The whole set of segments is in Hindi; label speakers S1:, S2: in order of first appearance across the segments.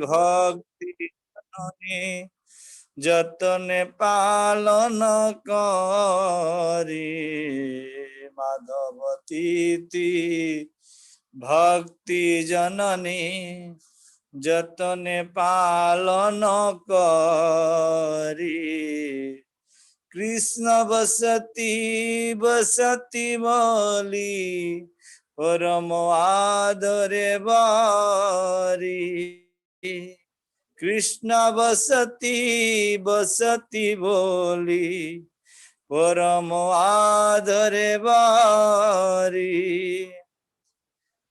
S1: भक्ति जननी जतने पालन करी माधवती भक्ति जननी जतने पालन करी कृष्ण बसती बसती बोली परम आदरे बारी कृष्ण बसती बसती बोली परम आदरे बारी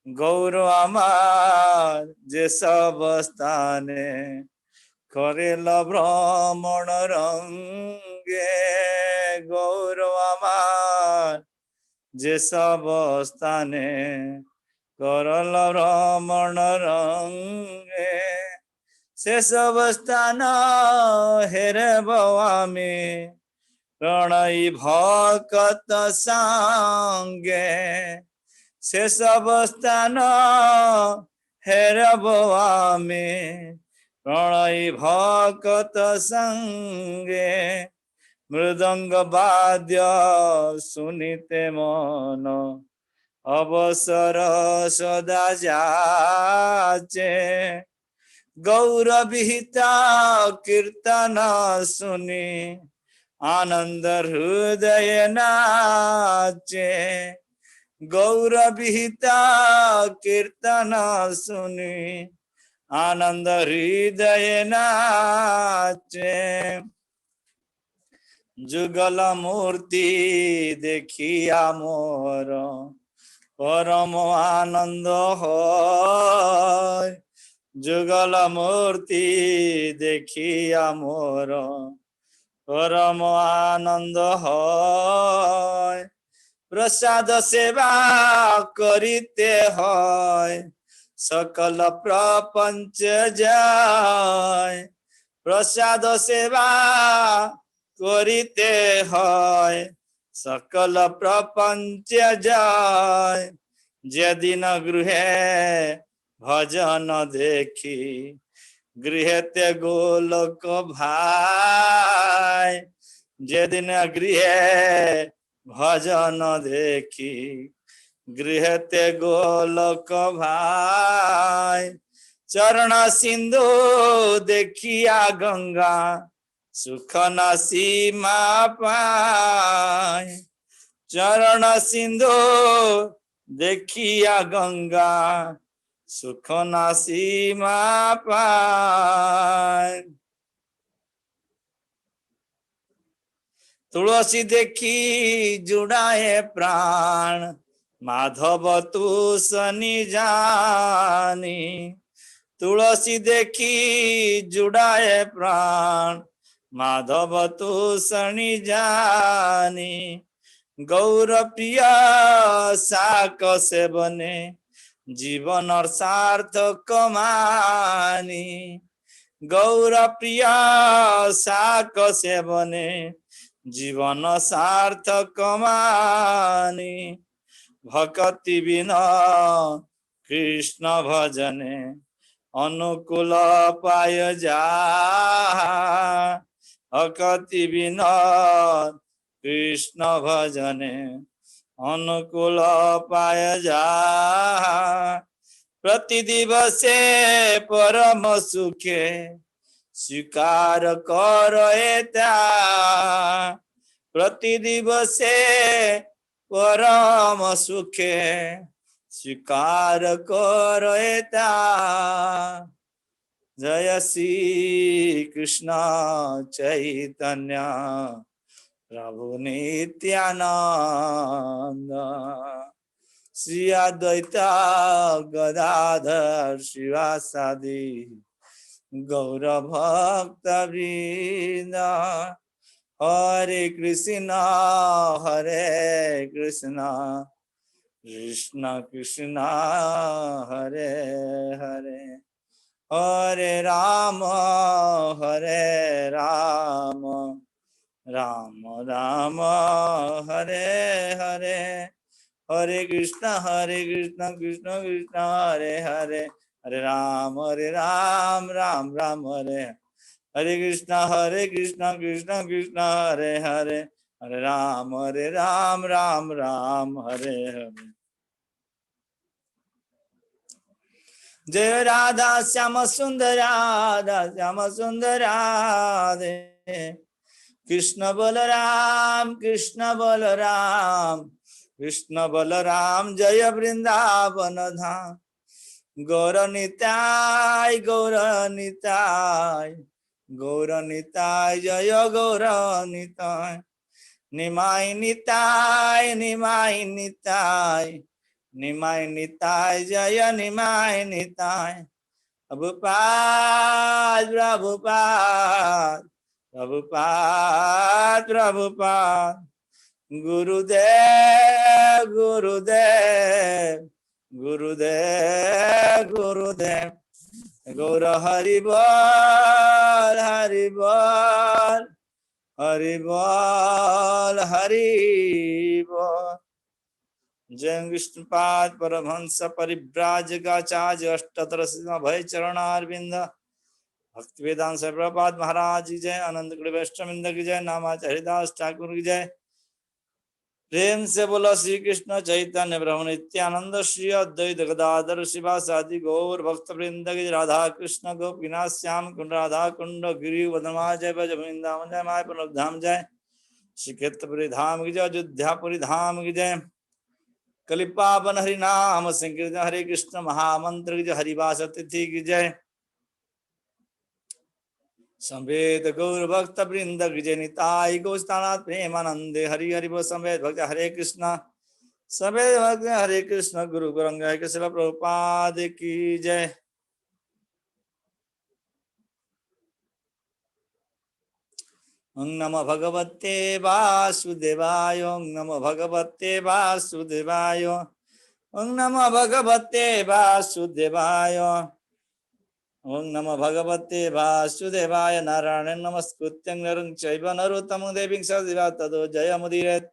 S1: गौर आमार जे सब स्थाने करेल भ्रमण रंगे गौर आमार जे सब स्थाने करल भ्रमण रंगे से सब स्थान हेरे बवामी प्रणयी भक्त संगे से सब स्थान हेरब आमे प्रणयी भक्त संगे मृदंग वाद्य सुनिते मन अवसर सदा जाचे गौरविहिता कीर्तन सुनी आनंद हृदय नाचे गौरविहिता कीर्तन सुनी आनंद हृदय नाचे जुगल मूर्ति देखिया मोर परम आनंद होय जुगल मूर्ति देखिया मोर परम आनंद होय प्रसाद सेवा करिते होय सकल प्रपंच जाय प्रसाद सेवा करिते होय सकल प्रपंच जाय जेदिन गृहे भजन देखी गृहते गोलोक भाई जेदिन गृहे भजन देखी गृहते गोलोक भाई चरण सिंधु देखिया गंगा सुख न सीमा पाय चरण सिंधु देखिया गंगा सुख न सीमा पाय तुलसी देखी जुड़ाए प्राण माधव तू सनी जानी तुलसी देखी जुड़ाए प्राण माधव तू सनी जानी गौर प्रिया साक से बने जीवन और सार्थक मानी गौर प्रिया साक से बने जीवन सार्थक मानी भक्ति बिना कृष्ण भजने अनुकूल पाय जा भक्ति बिना कृष्ण भजने अनुकूल पाय जा प्रति दिवसे परम सुखे स्वीकार कर प्रति दिवसे परम सुखे स्वीकार कर जय श्री कृष्ण चैतन्य प्रभु नित्यानंद श्री अद्वैत गदाधर शिवासादि गौर भक्त वृंद हरे कृष्ण कृष्ण कृष्ण हरे हरे हरे राम राम राम हरे हरे हरे कृष्ण कृष्ण कृष्ण हरे हरे हरे राम राम राम हरे हरे कृष्ण कृष्ण कृष्ण हरे हरे हरे राम राम राम हरे हरे। जय राधा श्याम सुंदर राधा श्याम सुंदर राधे कृष्ण बलराम कृष्ण बलराम जय वृंदावन धाम गौर निताय जय गौर निताय निमाय निताय जय निमाय निताय प्रभुपाद गुरुदेव गौर हरिबोल जय विष्णुपाद परमहंस परिव्राजकाचार्य अष्टोत्तर भय चरणारविंद भक्ति वेदांत प्रभुपाद महाराज की जय। आनंद वैष्णविंद की जय। नामाचार्य हरिदास ठाकुर की जय। प्रेम से बोला श्री कृष्ण चैतन्य प्रभु नित्यानंद श्री अद्वैत गदाधर शिवासादि गौर भक्त वृंद की राधा कृष्ण गोपीनाथ श्याम कुंड राधा कुंड गिरि वदमा जय भज वृंदावन जय मायापुर धाम जय श्री क्षेत्रपुरी धाम की जय। अयोध्यापुरी धाम की जय। कलिपावन हरि नाम संकीर्तन हरे कृष्ण महामंत्र की जय। हरिवास तिथि की जय। संवेद गौर भक्त वृंद की जय। निताई गोस्तानाथ प्रेमानंदे हरि हरि बोल। संवेद भक्त हरे कृष्ण संवेद भक्त हरे कृष्ण गुरु गौरंग कृष्ण प्रभुपाद की जय। ओं नमो भगवते वासुदेवाय ओं नमो भगवते वासुदेवाय ओं नमो भगवते वासुदेवाय ओं नमो भगवते वासुदेवाय। नारायण नमस्कृत्यं नरं चैव नरोत्तमं देवीं सजीवा ततो जयमुदीरयेत्।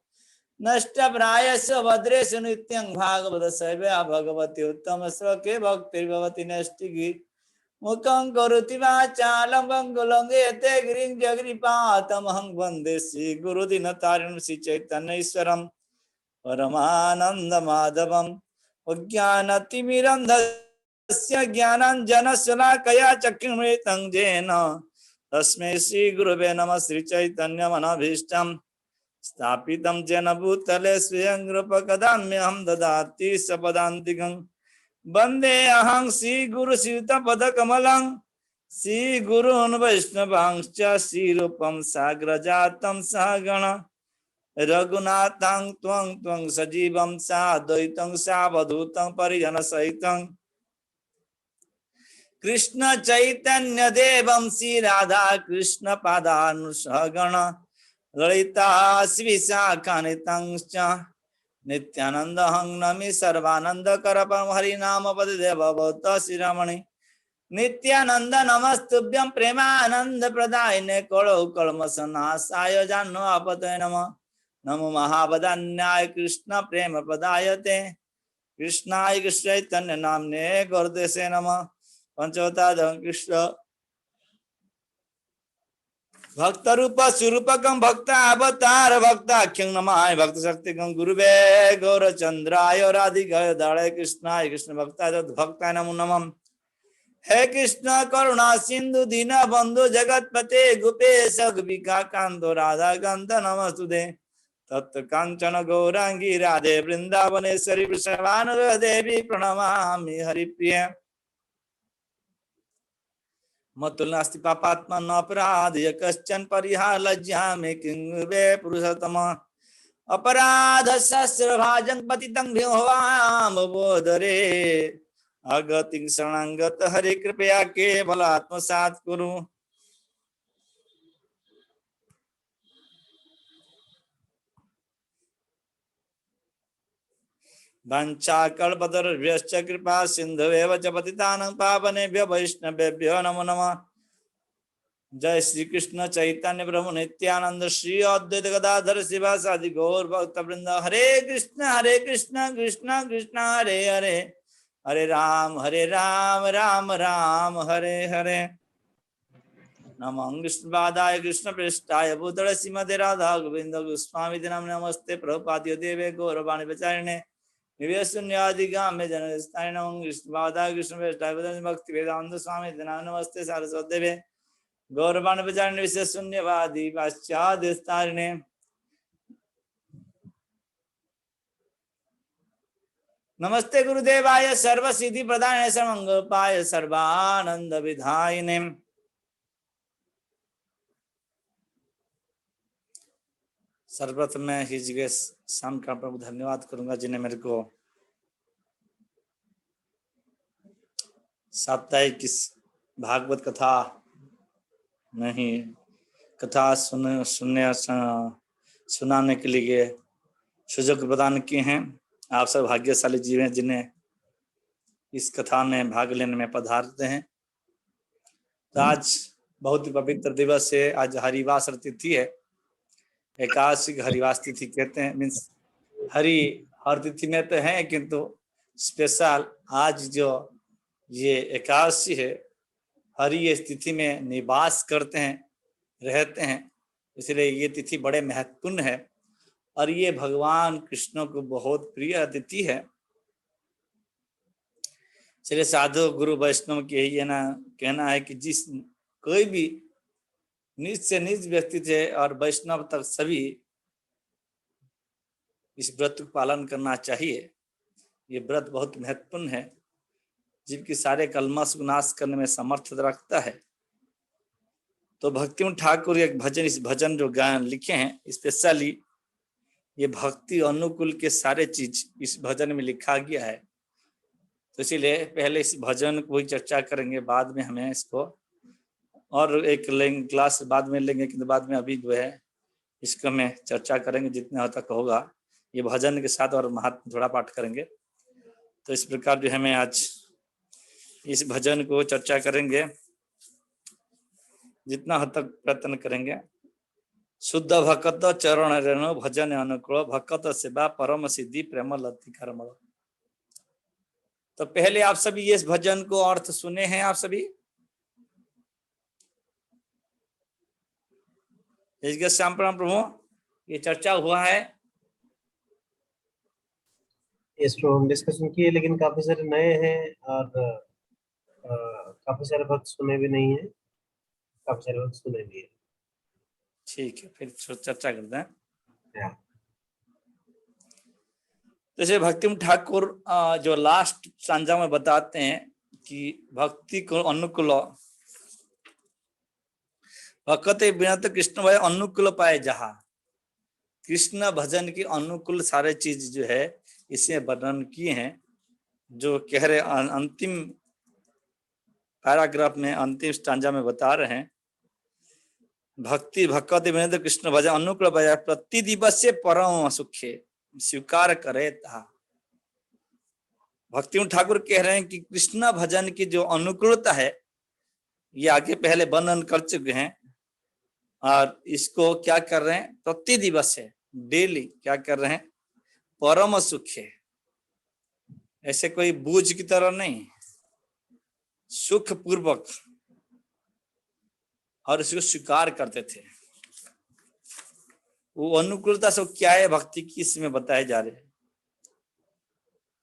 S1: नष्टप्रायस्य भद्रेषु नित्यं भागवत सेवया भगवती उत्तम श्लोके भक्तिर्भवति नैष्टिकी मुखं करोति वाचालं पङ्गुलं यते गिरिं जगन्नाथमहं वन्दे श्रीगुरुदीनतारिणं श्रीचैतन्येश्वरं परमानन्दमाधवम् अज्ञानतिमिरन्धस्य ज्ञानाञ्जनशलाकया चक्षुरुन्मिलितं येन तस्मै श्रीगुरवे नमः। श्रीचैतन्यमनभीष्टं स्थापितं येन भूतले स्वयं रूपकदाम्यहं ददाति सपदान्तिकं वन्दे अहं श्रीगुरुश्रीयुतपदकमलं श्रीगुरून् वैष्णवांश्च श्रीरूपं साग्रजातं सहगण रघुनाथं त्वं सजीवं साद्वैतं सावधूतं परिजनसहितं कृष्ण चैतन्य देवं श्री राधा कृष्ण पादानुसहगण ललिता श्रीविशाखान्वितंश्च नित्यानंद हं नमि सर्वानंद कर परम हरि नाम पद देवभूत शिरोमणि नित्यानंद नमस्तुभ्यं प्रेमानंद प्रदायिने कलौ कल्मषनाशाय जाह्नवीपतये नमः। नमो महावदान्याय कृष्ण प्रेम प्रदायते कृष्णाय कृष्ण चैतन्य नाम्ने गौरदेशे नमः। पंचवताधं कृष्ण भक्त रूप स्वरूपकं भक्त अवतार भक्ताख्यं नमाय भक्त शक्तिकं गुरुवे गौरचंद्राय राधिकाय दाड़े कृष्णाय कृष्ण भक्ताय नमो नमः। हे कृष्ण करुणा सिंधु दीन बंधु जगतपते गोपेश गोपिकाकांतो राधा कांत नमस्तुते तप्त कांचन गौरांगी राधे वृंदावनेश्वरी वृषभानुसुते देवी प्रणमामि हरिप्रिय। मतुल्नास्ति पापात्मन अपराधय कश्चन परिहार लज्जामि किं वे पुरुषोत्तम अपराध सहस्रभाजं पतितं भ्योवाम बोधरे अगतिं शरणागत हरे कृपया केवल आत्मसात् कुरु। वाञ्छाकल्पतरुभ्यश्च कृपा सिन्धुवेव च पतितानां पावनेभ्यो वैष्णवेभ्यो नमो नमः। जय श्री कृष्ण चैतन्य प्रभु नित्यानंद श्री अद्वैत गदाधर शिवासादि गौर भक्त वृंद हरे कृष्ण कृष्ण कृष्ण हरे हरे हरे राम राम राम हरे हरे। नमः कृष्णपादाय कृष्ण पृष्ठाय भूतले श्रीमते राधा गोविंद गोस्वामी नमस्ते प्रभुपाद्य देवे गौरवाणी प्रचारिणे निवेशन्यादिगाम्य जनस्थाय नमः कृष्णपादाय कृष्ण पृष्ठाय भक्ति वेदांत स्वामी नमस्ते सारस्वती देवे गौरवाणी प्रचारिणे विशेषण्यवादी पाश्चात्य नमस्ते गुरुदेवाय सर्व सिद्धि प्रदाय सर्वंगपाय सर्वानंद विधायिने। सर्वप्रथम मैं ही जगह शाम का प्रभु धन्यवाद करूंगा जिन्हें मेरे को साप्ताहिक इस भागवत कथा नहीं कथा सुनाने के लिए सुयोग प्रदान किए हैं। आप सब भाग्यशाली जीव हैं जिन्हें इस कथा में भाग लेने में पधारते हैं। तो आज बहुत ही पवित्र दिवस है। आज हरिवासर तिथि है। एकादशी हरिवास तिथि कहते हैं। मीन्स हरि हर तिथि में तो है किंतु स्पेशल आज जो ये एकादशी है हरि इस तिथि में निवास करते हैं रहते हैं, इसलिए ये तिथि बड़े महत्वपूर्ण है और ये भगवान कृष्ण को बहुत प्रिय तिथि है। चलिए साधु गुरु वैष्णव के ये ना कहना है कि जिस कोई भी नीच से नीच व्यक्ति थे और वैष्णव तक सभी इस व्रत का पालन करना चाहिए। ये व्रत बहुत महत्वपूर्ण है जिनकी सारे कलमश नाश करने में समर्थ रखता है। तो भक्ति ठाकुर एक भजन इस भजन जो गान लिखे हैं स्पेशली ये भक्ति अनुकूल के सारे चीज इस भजन में लिखा गया है। तो इसीलिए पहले इस भजन को ही चर्चा करेंगे, बाद में हमें इसको और एक क्लास बाद में लेंगे किंतु बाद में अभी जो है इसको में चर्चा करेंगे जितने हद तक होगा। ये भजन के साथ और महात्मा थोड़ा पाठ करेंगे। तो इस प्रकार जो हमें आज इस भजन को चर्चा करेंगे, जितना हद तक प्रयत्न करेंगे। शुद्ध भक्त चरण रेणु भजन अनुकूल भक्त सेवा परम सिद्धि प्रेम लति कर्म। तो पहले आप सभी ये भजन को अर्थ सुने हैं आप सभी? श्याम प्रभु ये चर्चा हुआ है।
S2: हम डिस्कशन किए लेकिन काफी सारे नए हैं और काफी सारे भक्त सुने भी नहीं है, काफी सारे भक्त सुने भी है।
S1: ठीक है, फिर चर्चा करते हैं। जैसे भक्ति ठाकुर जो लास्ट सांझा में बताते हैं कि भक्ति को अनुकूल भक्त बिना तो कृष्ण भाई अनुकूल पाए जहा। कृष्ण भजन की अनुकूल सारे चीज जो है इसे वर्णन किए हैं। जो कह रहे अंतिम पैराग्राफ में अंतिम स्टांजा में बता रहे हैं भक्ति भक्त बिना तो कृष्ण भजन अनुकूल पाए प्रति दिवस से परम सुखे स्वीकार करे था। भक्ति ठाकुर कह रहे हैं कि कृष्ण भजन की जो अनुकूलता है ये आगे पहले वर्णन कर चुके हैं और इसको क्या कर रहे हैं प्रति दिवस है डेली क्या कर रहे हैं परम सुख है। ऐसे कोई बोझ की तरह नहीं, सुख पूर्वक और इसको स्वीकार करते थे। वो अनुकूलता से क्या है भक्ति की इसमें बताए जा रहे हैं।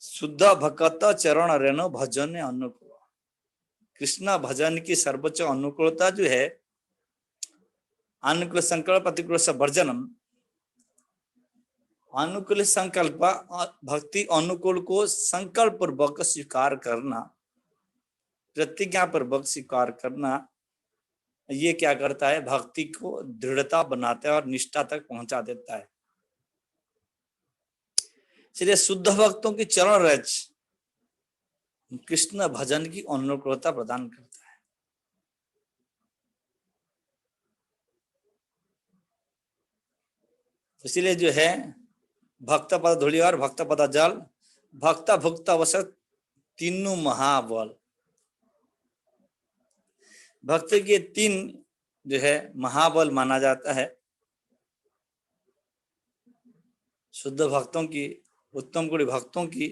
S1: शुद्ध भक्त चरण रेणु भजन अनुकूल। कृष्ण भजन की सर्वोच्च अनुकूलता जो है अनुकूल संकल्प प्रतिकूल से वर्जनम। अनुकूल संकल्प भक्ति अनुकूल को संकल्प पूर्वक स्वीकार करना, प्रतिज्ञा पूर्वक स्वीकार करना, ये क्या करता है भक्ति को दृढ़ता बनाता है और निष्ठा तक पहुंचा देता है। इसलिए शुद्ध भक्तों की चरण रज कृष्ण भजन की अनुकूलता प्रदान करता है। इसीलिए जो है भक्त पद धूलि और भक्त पद जल भक्त भुक्त अवसर तीनों महाबल। भक्त के तीन जो है महाबल माना जाता है। शुद्ध भक्तों की उत्तम गुणी भक्तों की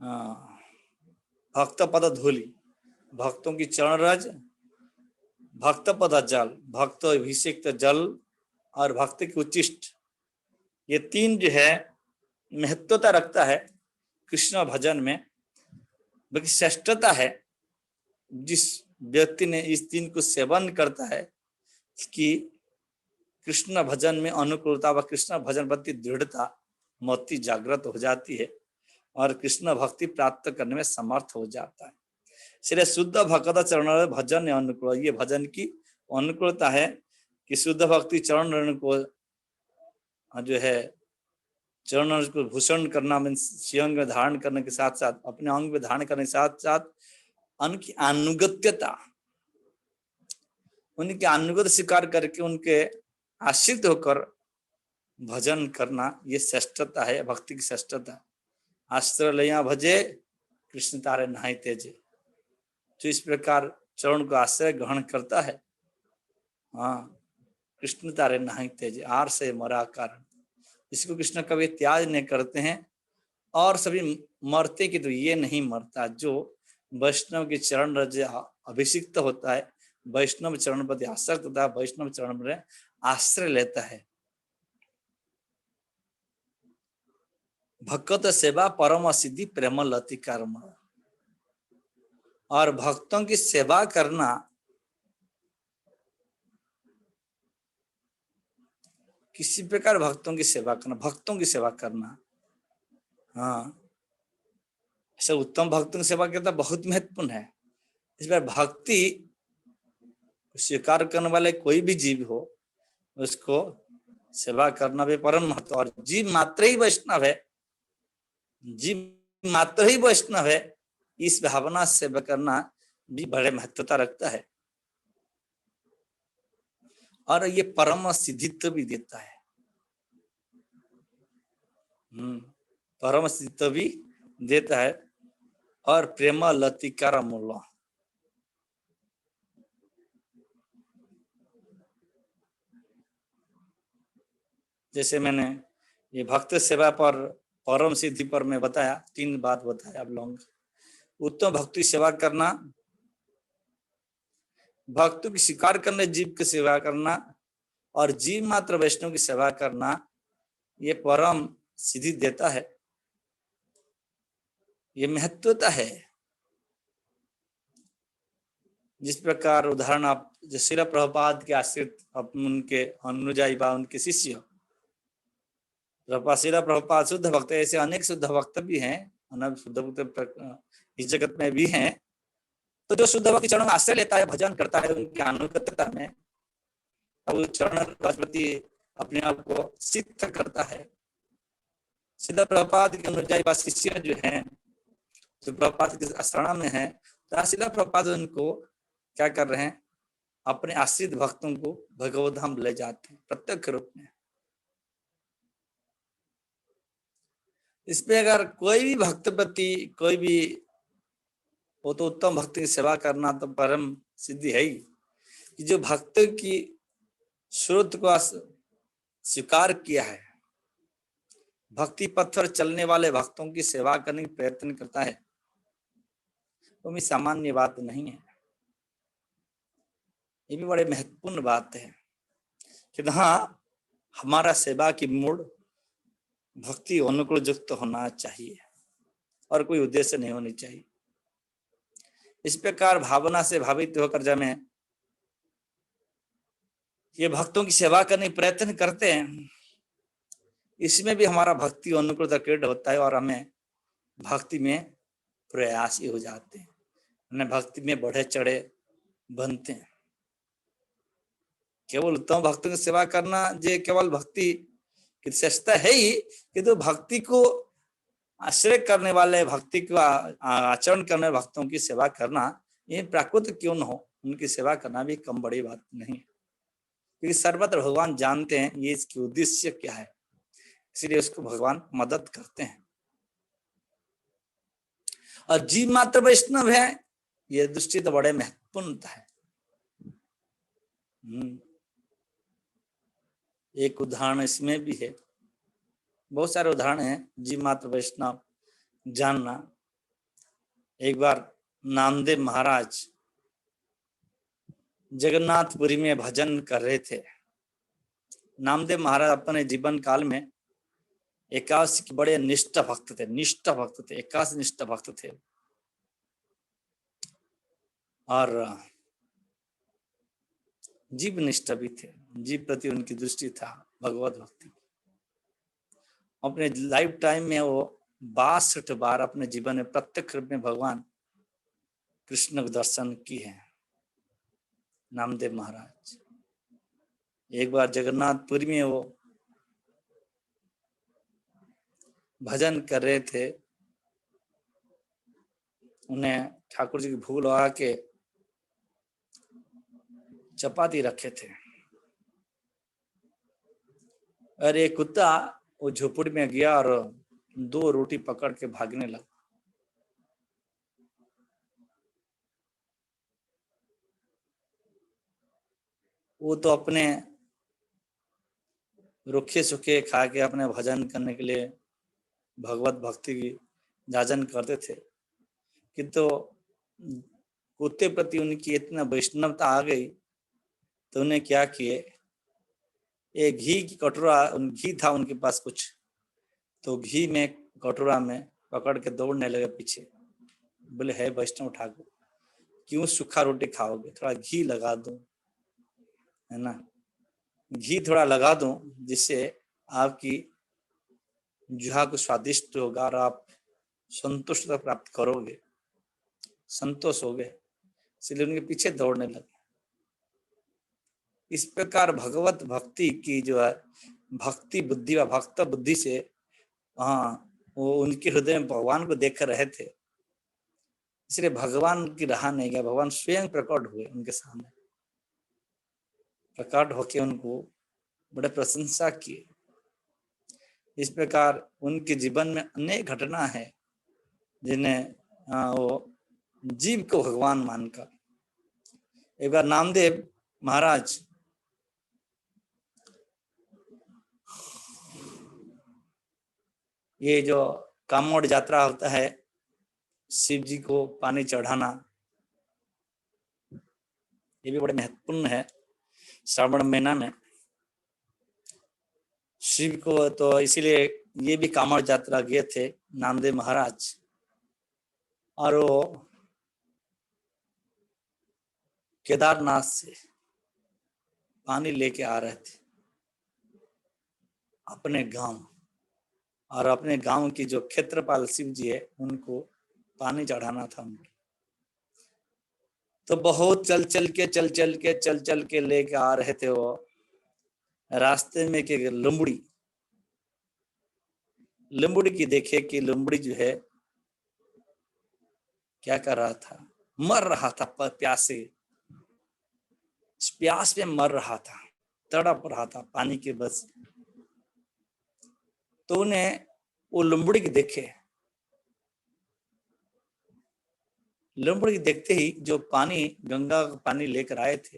S1: भक्त पद धूलि, भक्तों की चरण रज, भक्त पद जल, भक्त अभिषेक जल और भक्त की उच्चिष्ट, ये तीन जो है महत्वता रखता है कृष्ण भजन में। बल्कि श्रेष्ठता है जिस व्यक्ति ने इस तीन को सेवन करता है कि कृष्ण भजन में अनुकूलता व कृष्ण भजन प्रति दृढ़ता मोती जागृत हो जाती है और कृष्ण भक्ति प्राप्त करने में समर्थ हो जाता है। इसलिए शुद्ध भक्त चरण भजन अनुकूल, ये भजन की अनुकूलता है कि शुद्ध भक्ति चरण को जो है चरण को भूषण करना, श्रीअंग में धारण करने के साथ साथ अपने अंग में धारण करने के साथ साथ उनकी अनुगत्यता, उनके अनुगत स्वीकार करके उनके आश्रित होकर भजन करना, ये श्रेष्ठता है, भक्ति की श्रेष्ठता। आश्रय लिया भजे कृष्ण तारे नहाई तेजे, तो इस प्रकार चरण को आश्रय ग्रहण करता है, हाँ, कृष्ण तारे नहाई तेजे आर से मरा कारण, इसको कृष्ण कभी त्याग नहीं करते हैं। और सभी मरते कि तो ये नहीं मरता जो वैष्णव के चरण रज अभिषिक्त होता है, वैष्णव चरण पर आसक्त होता है, वैष्णव चरण पर आश्रय लेता है। भक्त सेवा परम सिद्धि प्रेम लति कर्म, और भक्तों की सेवा करना किसी प्रकार भक्तों की सेवा करना, भक्तों की सेवा करना, हाँ, ऐसा उत्तम भक्तों की सेवा करना बहुत महत्वपूर्ण है। इस बार भक्ति स्वीकार करने वाले कोई भी जीव हो उसको सेवा करना भी परम महत्व, और जीव मात्र ही वैष्णव है, जीव मात्र ही वैष्णव है, इस भावना से सेवा करना भी बड़े महत्वता रखता है और ये परम सिद्धित्व भी देता है। परम सिद्धित्व भी देता है और प्रेम लतिकार मूल, जैसे मैंने ये भक्त सेवा पर परम सिद्धि पर मैं बताया, तीन बात बताया आप लोग। उत्तम भक्ति सेवा करना, भक्तों की स्वीकार करने जीव की सेवा करना और जीव मात्र वैष्णव की सेवा करना, ये परम सिद्धि देता है, ये महत्वता है। जिस प्रकार उदाहरण आप श्रील प्रभुपाद के आश्रित उनके अनुयायी व उनके शिष्य, श्रील प्रभुपाद शुद्ध भक्त, ऐसे अनेक शुद्ध भक्त भी हैं, शुद्ध भक्त इस जगत में भी हैं। तो जो शुद्ध भक्त चरण में आश्रय लेता है, भजन करता है, उनकी अनुगत्यता में अब चरण प्रति अपने आप को सिद्ध करता है। श्रील प्रभुपाद के अनुयायी व शिष्य जो हैं, जो प्रभुपाद के शरण में है, तो श्रील प्रभुपाद उनको क्या कर रहे हैं, अपने आश्रित भक्तों को भगवत धाम ले जाते हैं प्रत्यक्ष रूप में। इसमें अगर कोई भी भक्त प्रति कोई भी वो, तो उत्तम भक्ति की सेवा करना तो परम सिद्धि है ही, कि जो भक्त की स्रोत को स्वीकार किया है, भक्ति पथ पर चलने वाले भक्तों की सेवा करने का प्रयत्न करता है, तो भी सामान्य बात नहीं है। ये भी बड़े महत्वपूर्ण बात है कि हाँ, हमारा सेवा की मूड भक्ति अनुकूल युक्त होना चाहिए और कोई उद्देश्य नहीं होनी चाहिए। इस प्रकार भावना से भावित होकर जब मैं ये भक्तों की सेवा करने का प्रयत्न करते हैं, इसमें भी हमारा भक्ति अनुकूल क्रिएट होता है और हमें भक्ति में प्रयासी हो जाते हैं, हमें भक्ति में बढ़े चढ़े बनते हैं। केवल उत्तम भक्तों की सेवा करना ये केवल भक्ति की श्रेष्ठता है ही, कि तो भक्ति को आश्रय करने वाले, भक्ति को आचरण करने वाले भक्तों की सेवा करना, ये प्राकृत क्यों न हो, उनकी सेवा करना भी कम बड़ी बात नहीं है, क्योंकि सर्वत्र भगवान जानते हैं ये इसकी उद्देश्य क्या है, इसलिए उसको भगवान मदद करते हैं। और जीव मात्र वैष्णव है, ये दृष्टि तो बड़े महत्वपूर्ण है। एक उदाहरण इसमें भी है, बहुत सारे उदाहरण हैं जीव मात्र वैष्णव जानना। एक बार नामदेव महाराज जगन्नाथपुरी में भजन कर रहे थे। नामदेव महाराज अपने जीवन काल में एकादशी के बड़े निष्ठ भक्त थे, एकादशी निष्ठ भक्त थे। और जीव निष्ठ भी थे, जीव प्रति उनकी दृष्टि था भगवत भक्ति। अपने लाइफ टाइम में वो 62 बार अपने जीवन में प्रत्यक्ष रूप में भगवान कृष्ण के दर्शन किए हैं नामदेव महाराज। एक बार जगन्नाथपुरी में वो भजन कर रहे थे, उन्हें ठाकुर जी की भूख लगा के चपाती रखे थे और एक कुत्ता वो झोपड़ी में गया और 2 रोटी पकड़ के भागने लगा। वो तो अपने रुखे सूखे खा के अपने भजन करने के लिए भगवत भक्ति की जाजन करते थे, किंतु कुत्ते प्रति उनकी इतना वैष्णवता आ गई तो उन्हें क्या किए, एक घी की कटोरा, घी था उनके पास कुछ, तो घी में कटोरा में पकड़ के दौड़ने लगे पीछे। बोले, है वैष्णव ठाकुर, क्यों सूखा रोटी खाओगे, थोड़ा घी लगा दूं, है ना, घी थोड़ा लगा दूं जिससे आपकी जुहा को स्वादिष्ट होगा और आप संतुष्टता प्राप्त करोगे, संतोष हो गए, इसलिए उनके पीछे दौड़ने लगे। इस प्रकार भगवत भक्ति की जो है भक्ति बुद्धि व भक्त बुद्धि से, हाँ, वो उनके हृदय में भगवान को देख रहे थे, इसलिए भगवान की रहा नहीं गया। भगवान स्वयं प्रकट हुए उनके सामने, प्रकट होके उनको बड़े प्रशंसा किए। इस प्रकार उनके जीवन में अनेक घटना है जिन्हें वो जीव को भगवान मानकर। एक बार नामदेव महाराज ये जो कामोड़ यात्रा होता है, शिव जी को पानी चढ़ाना, ये भी बड़े महत्वपूर्ण है। श्रावण महीना में शिव को, तो इसीलिए ये भी कामोड़ यात्रा गए थे नामदेव महाराज, और वो केदारनाथ से पानी लेके आ रहे थे अपने गांव, और अपने गांव की जो क्षेत्रपाल शिव जी है उनको पानी चढ़ाना था उनको। तो बहुत चल चल के लेके आ रहे थे। वो रास्ते में के लुम्बुड़ी की देखे कि लुम्बुड़ी जो है क्या कर रहा था, मर रहा था प्यासे, प्यास में मर रहा था, तड़प रहा था पानी के बस। तो उन्हें वो लुम्बुड़ी की देखे, लुम्बुड़ी देखते ही जो पानी, गंगा का पानी लेकर आए थे,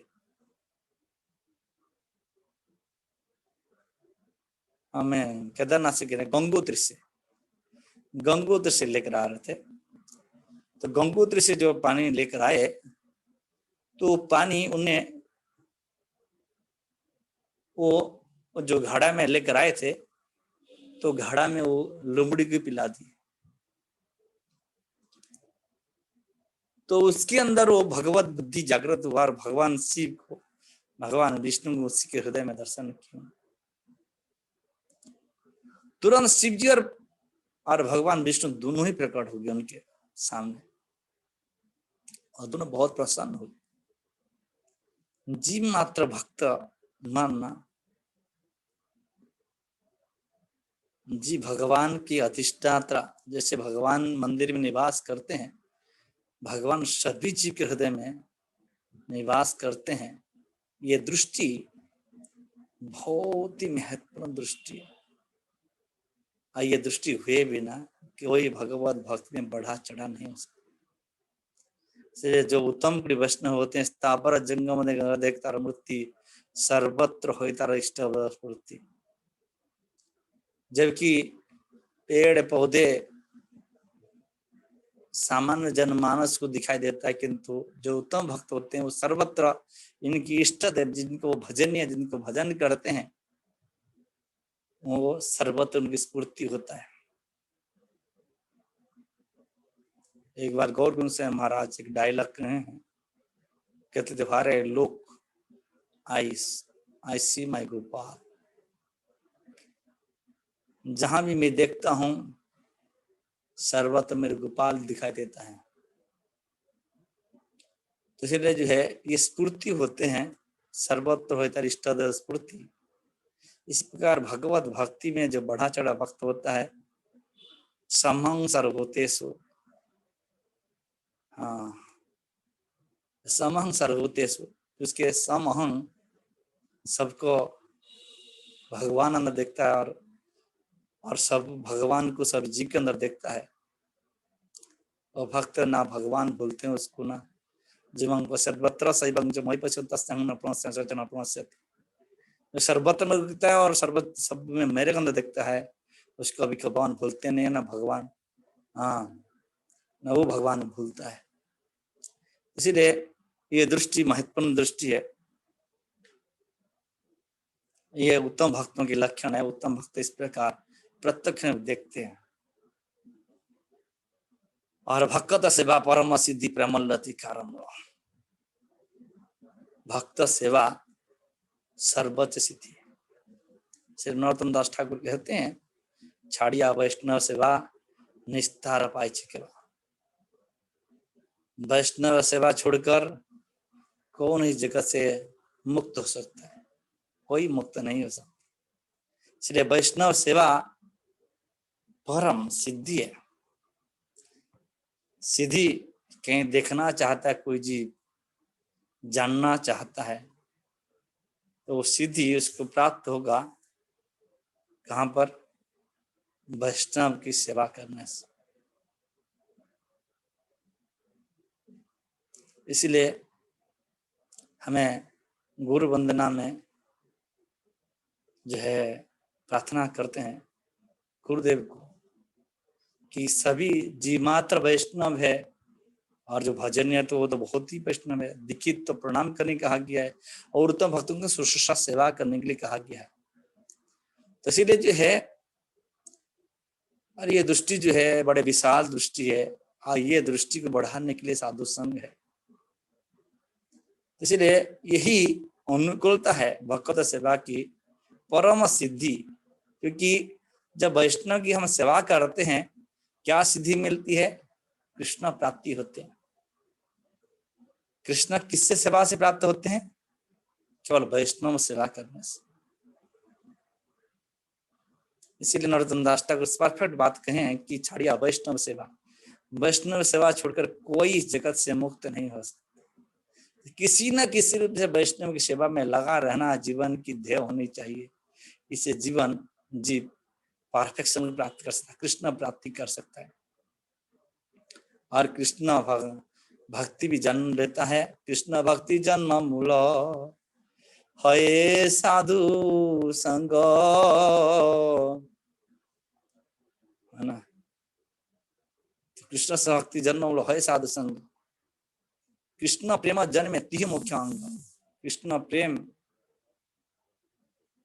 S1: हमें केदारनाथ से गिरे, गंगोत्री से लेकर आ रहे थे। तो गंगोत्री से जो पानी लेकर आए, तो पानी उन्हें वो जो घड़ा में लेकर आए थे, तो घड़ा में वो लुम्बड़ी को पिला दी। तो उसके अंदर वो भगवत बुद्धि जागृत हुआ और भगवान शिव को, भगवान विष्णु को उसी के हृदय में दर्शन किया। तुरंत शिव जी और भगवान विष्णु दोनों ही प्रकट हो गए उनके सामने, और दोनों बहुत प्रसन्न हो। जीव मात्र भक्त मानना, जी भगवान की अधिष्ठाता, जैसे भगवान मंदिर में निवास करते हैं, भगवान सभी जीव के हृदय में निवास करते हैं। ये दृष्टि बहुत ही महत्वपूर्ण दृष्टि है। ये दृष्टि हुए बिना कोई भगवत भक्ति में बढ़ा चढ़ा नहीं हो सकता। जो उत्तम वैष्णव होते हैं, स्थावर जंगम देखता मूर्ति सर्वत्र होता इष्ट स्फूर्ति। जबकि पेड़ पौधे सामान्य जनमानस को दिखाई देता है, किंतु जो उत्तम भक्त होते हैं वो सर्वत्र इनकी इष्ट देव जिनको भजनीय, जिनको भजन करते हैं, वो सर्वत्र उनकी स्फूर्ति होता है। एक बार गौर गोविंद से महाराज एक डायलॉग कहे हैं, कहते थे, हमारे लोग आई सी माई गोपाल, जहां भी मैं देखता हूं सर्वत्र मेरे गोपाल दिखाई देता है। तो इसलिए जो है ये स्फूर्ति होते हैं, सर्वत्र होता है इष्ट देव स्फूर्ति। इस प्रकार भगवत भक्ति में जो बढ़ा चढ़ा भक्त होता है, समहं सर्वभूतेषु, हाँ समहं सर्वभूतेषु, उसके समहं सबको भगवान अंदर देखता है, और सब भगवान को सब जी के अंदर देखता है। और भक्त ना भगवान बोलते हैं उसको, ना जीवं को सर्वत्र सैवं जो मई पश्यतस्तं न प्रणश्यति न प्रणश्यति, जो सर्वत्र में दिखता है और सर्व सब में मेरे अंदर देखता है, उसको अभी भगवान भूलते नहीं है ना भगवान, हाँ न वो भगवान भूलता है। इसीलिए ये दृष्टि महत्वपूर्ण दृष्टि है, ये उत्तम भक्तों की लक्षण है। उत्तम भक्त इस प्रकार प्रत्यक्ष देखते हैं। और भक्त सेवा परम सिद्धि प्रमल्लति कारम, भक्त सेवा सर्वोच्च सिद्धि। श्री नरोत्तम दास ठाकुर कहते हैं, छाड़िया वैष्णव सेवा निस्तार पाई छिकेवा। वैष्णव सेवा छोड़कर कौन इस जगत से मुक्त हो सकता है? कोई मुक्त नहीं हो सकता। इसलिए वैष्णव सेवा परम सिद्धि है। सिद्धि कहीं देखना चाहता है कोई जीव, जानना चाहता है, तो वो सिद्धि उसको प्राप्त होगा कहाँ पर? वैष्णव की सेवा करने से। इसलिए हमें गुरु वंदना में जो है प्रार्थना करते हैं गुरुदेव को कि सभी जीव मात्र वैष्णव है, और जो भजनीय तो वो तो बहुत ही वैष्णव है। दीक्षित तो प्रणाम करने कहा गया है, और उत्तम भक्तों को शुश्रूषा सेवा करने के लिए कहा गया है। तो इसीलिए जो है, और ये दृष्टि जो है बड़े विशाल दृष्टि है, और ये दृष्टि को बढ़ाने के लिए साधु संघ है। इसलिए यही अनुकूलता है भक्त सेवा की परम सिद्धि। क्योंकि जब वैष्णव की हम सेवा करते हैं, क्या सिद्धि मिलती है? कृष्ण प्राप्ति होते हैं। कृष्ण किससे सेवा से प्राप्त होते हैं? केवल वैष्णव सेवा करने से। इसीलिए नरोत्तम दास ठाकुर परफेक्ट बात कहे हैं कि छाड़िया वैष्णव सेवा, वैष्णव सेवा छोड़कर कोई इस जगत से मुक्त नहीं हो सकता। किसी न किसी रूप से वैष्णव की सेवा में लगा रहना जीवन की ध्येय होनी चाहिए। इसे जीवन जीव परफेक्शन प्राप्त कर सकता है, कृष्ण प्राप्ति कर सकता है। और कृष्ण भक्ति भी जन्म लेता है। कृष्ण भक्ति जन्म मूल है साधु संग, है ना। कृष्ण भक्ति जन्म मूल है साधु संग। कृष्ण प्रेम जन्मे तिह मुख्य अंग। कृष्ण प्रेम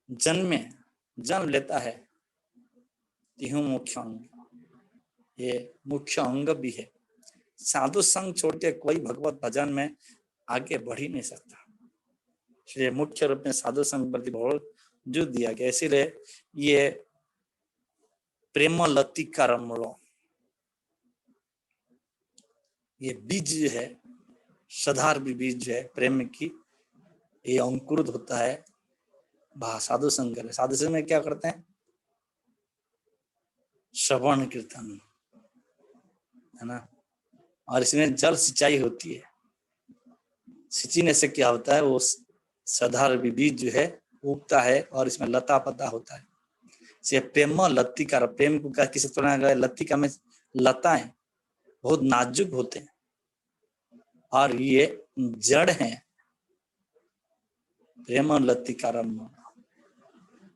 S1: जन्म लेता है तिह मुख्य अंग, ये मुख्य अंग भी है। साधु संग छोड़ के कोई भगवत भजन में आगे बढ़ ही नहीं सकता। इसलिए मुख्य रूप में साधु संग प्रति बहुत जोर दिया गया। इसीलिए ये प्रेम लती कारम्लो, ये बीज है, सधार भी बीज है प्रेम की, ये अंकुरित होता है साधु संग। साधु संग में क्या करते हैं? श्रवण कीर्तन, है ना। और इसमें जल सिंचाई होती है। सिंचने से क्या होता है? वो सधार बीज जो है उगता है, और इसमें लता पता होता है। से प्रेम लत्ती का, प्रेम को किसी तरह गए लत्ती का में लताएं बहुत नाजुक होते हैं, और ये जड़ हैं। प्रेम लत्ती का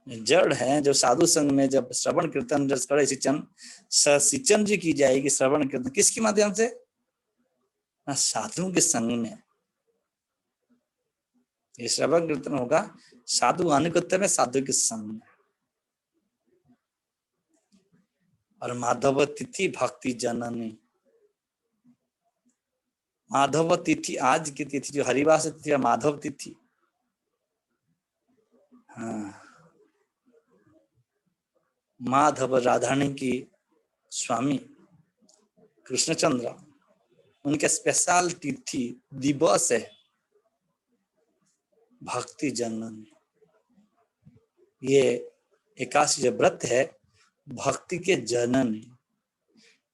S1: जड़ है, जो साधु संग में जब श्रवण कीर्तन रस करे सिंचन जी की जाएगी, श्रवण कीर्तन किसके माध्यम से? साधुओं के संग में ये श्रवण कीर्तन होगा, साधु अनुगत्य में, साधु के संग में। और माधव तिथि भक्ति जननी, माधव तिथि आज की तिथि जो हरिवास तिथि है, माधव तिथि। हाँ, माधव राधारानी की स्वामी कृष्णचंद्र, उनके स्पेशल तिथि दिवस है भक्ति जननी। ये एकादशी जो व्रत है भक्ति के जननी,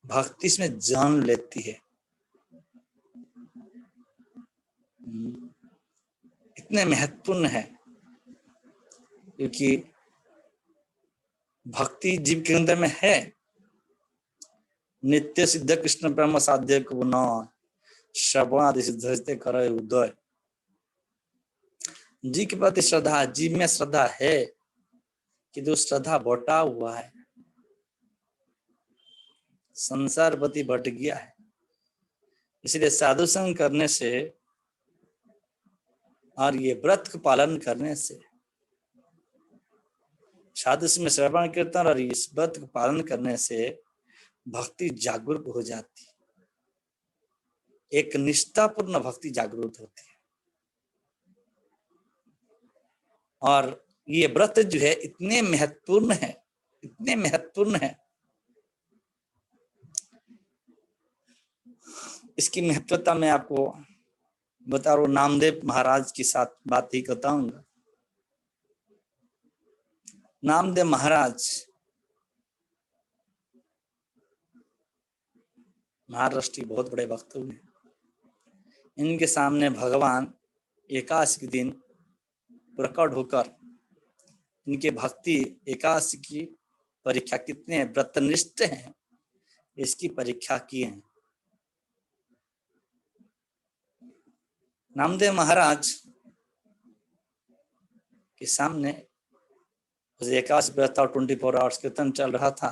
S1: भक्ति इसमें जन्म लेती है। इतने महत्वपूर्ण है क्योंकि भक्ति जीव के अंदर में है। नित्य सिद्ध कृष्ण ब्रह्म साध्य को न श्रवण आदि सिद्ध करे उदय। जी के प्रति श्रद्धा, जीव में श्रद्धा है कि जो श्रद्धा बटा हुआ है, संसार प्रति बट गया है। इसलिए साधु संग करने से और ये व्रत का पालन करने से, साधु में श्रवण कीर्तन और इस व्रत का पालन करने से भक्ति जागरूक हो जाती है। एक निष्ठापूर्ण भक्ति जागरूक होती है। और ये व्रत जो है इतने महत्वपूर्ण है, इतने महत्वपूर्ण है, इसकी महत्वता मैं आपको बता रहा हूं। नामदेव महाराज के साथ बात ही बताऊंगा। नामदेव महाराज महाराष्ट्र के बहुत बड़े भक्त हुए। इनके सामने भगवान एकादशी के दिन प्रकट होकर इनके भक्ति एकादशी की परीक्षा कितने व्रतनिष्ठ हैं इसकी परीक्षा की है। नामदेव महाराज के सामने एकादशी व्रत और 24 आवर्स कीर्तन चल रहा था।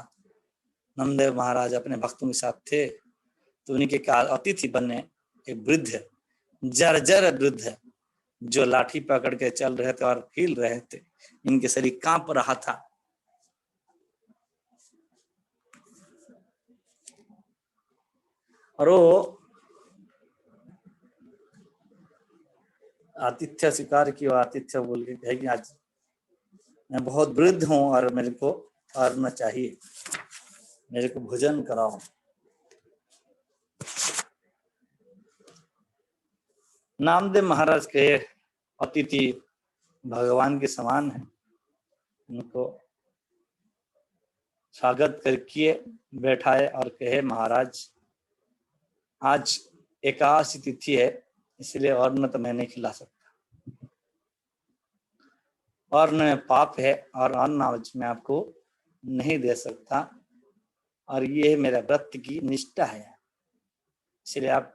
S1: नामदेव महाराज अपने भक्तों के साथ थे तो उनके अतिथि बने एक वृद्ध, जर्जर वृद्ध जो लाठी पकड़ के चल रहे थे और हिल रहे थे। इनके शरीर कांप रहा था। और वो आतिथ्य स्वीकार किया। आतिथ्य बोल के कहे कि आज मैं बहुत वृद्ध हूं और मेरे को अन्न चाहिए, मेरे को भोजन कराओ। नामदेव महाराज के अतिथि भगवान के समान है। उनको स्वागत करके बैठाए और कहे महाराज आज एकादशी तिथि है इसलिए अन्न तो मैं नहीं खिला सकता। अन्न में पाप है और अन्न आज मैं आपको नहीं दे सकता और ये मेरा व्रत की निष्ठा है। इसलिए आप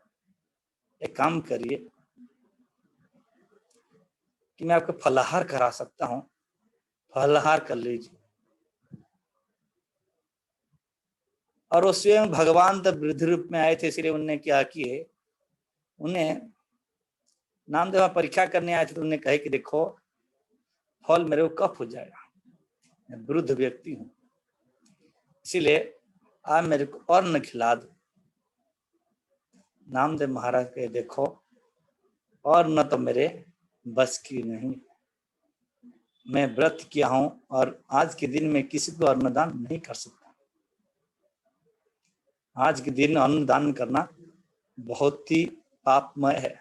S1: एक काम करिए कि मैं आपको फलाहार करा सकता हूं, फलाहार कर लीजिए। और वो स्वयं भगवान तब वृद्ध रूप में आए थे, इसलिए उन्होंने क्या किए, उन्हें नामदेव परीक्षा करने आए थे तो उन्होंने कहे कि देखो फल मेरे को कफ हो जाएगा, मैं वृद्ध व्यक्ति हूं, इसीलिए आप मेरे को अन्न खिला दो। नामदेव महाराज कहे देखो अन्न तो मेरे बस की नहीं, मैं व्रत किया हूं और आज के दिन में किसी को अन्नदान नहीं कर सकता। आज के दिन अन्नदान करना बहुत ही पापमय है।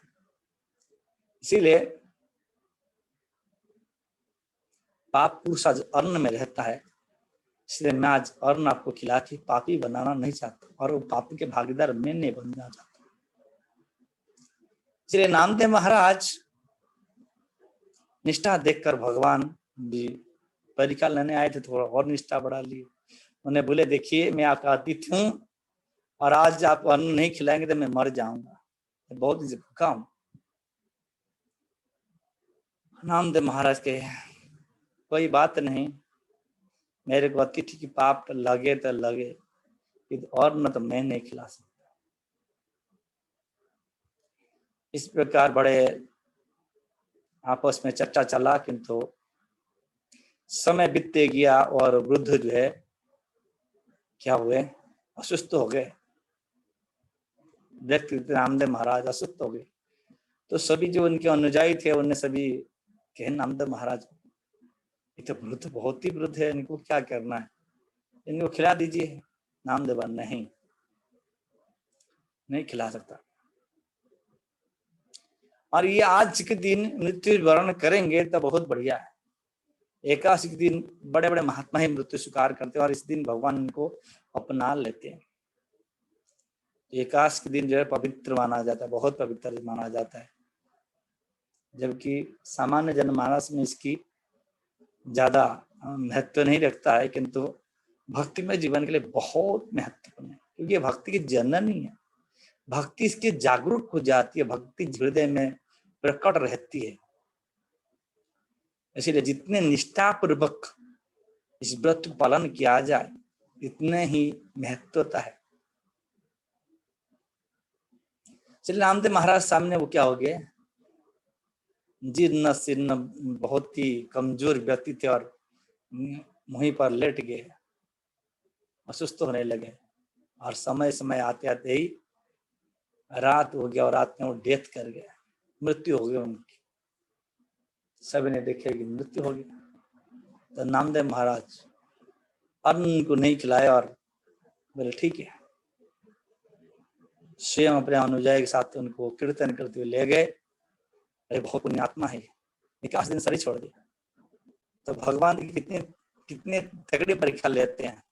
S1: इसीलिए पाप पुरुष आज अन्न में रहता है, इसलिए मैं आज अन्न आपको खिला के पापी बनाना नहीं चाहता और वो पापी के भागीदार मैं नहीं बनना चाहता। इसलिए नामदेव महाराज निष्ठा देखकर भगवान भी परीक्षा लेने आए थे, थोड़ा और निष्ठा बढ़ा ली। उन्हें बोले देखिए मैं आपका अतिथि हूं और आज आप अन्न नहीं खिलाएंगे तो मैं मर जाऊंगा, बहुत ही भूखा हूं। नामदेव महाराज के कोई बात नहीं, मेरे को अतिथि की पाप लगे तो लगे, और न तो मैं नहीं खिला सकता। इस प्रकार बड़े आपस में चर्चा चला, किंतु समय बीतते गया और वृद्ध जो है क्या हुए, असुस्थ हो गए। देखते नामदेव महाराज असुस्थ हो गए, तो सभी जो उनके अनुयायी थे उन्हें सभी कहे, नामदेव महाराज ये तो वृद्ध, बहुत ही वृद्ध है, इनको क्या करना है, इनको खिला दीजिए। नामदेव नहीं खिला सकता। और ये आज के दिन मृत्यु वर्ण करेंगे तो बहुत बढ़िया है। एकादशी के दिन बड़े बड़े महात्मा ही मृत्यु स्वीकार करते हैं और इस दिन भगवान इनको अपना लेते हैं। एकादशी के दिन जो है पवित्र माना जाता है, बहुत पवित्र माना जाता है, जबकि सामान्य जनमानस में इसकी ज्यादा महत्व नहीं रखता है, किंतु भक्तिमय जीवन के लिए बहुत महत्वपूर्ण है, क्योंकि ये भक्ति की जननी है। भक्ति इसके जागरूक हो जाती है, भक्ति हृदय में प्रकट रहती है। इसलिए जितने निष्ठापूर्वक इस व्रत का पालन किया जाए इतने ही महत्वता है। श्री नामदेव महाराज सामने वो क्या हो गए, जीर्ण शीर्ण बहुत ही कमजोर व्यक्ति थे और वहीं पर लेट गए, असुस्थ होने लगे। और समय समय आते आते ही रात हो गया और रात में वो डेथ कर गए, मृत्यु हो गई उनकी। सभी ने देखे कि मृत्यु हो गई, तो नामदेव महाराज अन्न को नहीं खिलाया और बोले ठीक है, स्वयं अपने अनुयायी के साथ उनको कीर्तन करते हुए ले गए। अरे बहुत पुण्यात्मा है, 21 दिन शरीर छोड़ दिया। तो भगवान की कितने कितने तगड़ी परीक्षा लेते हैं।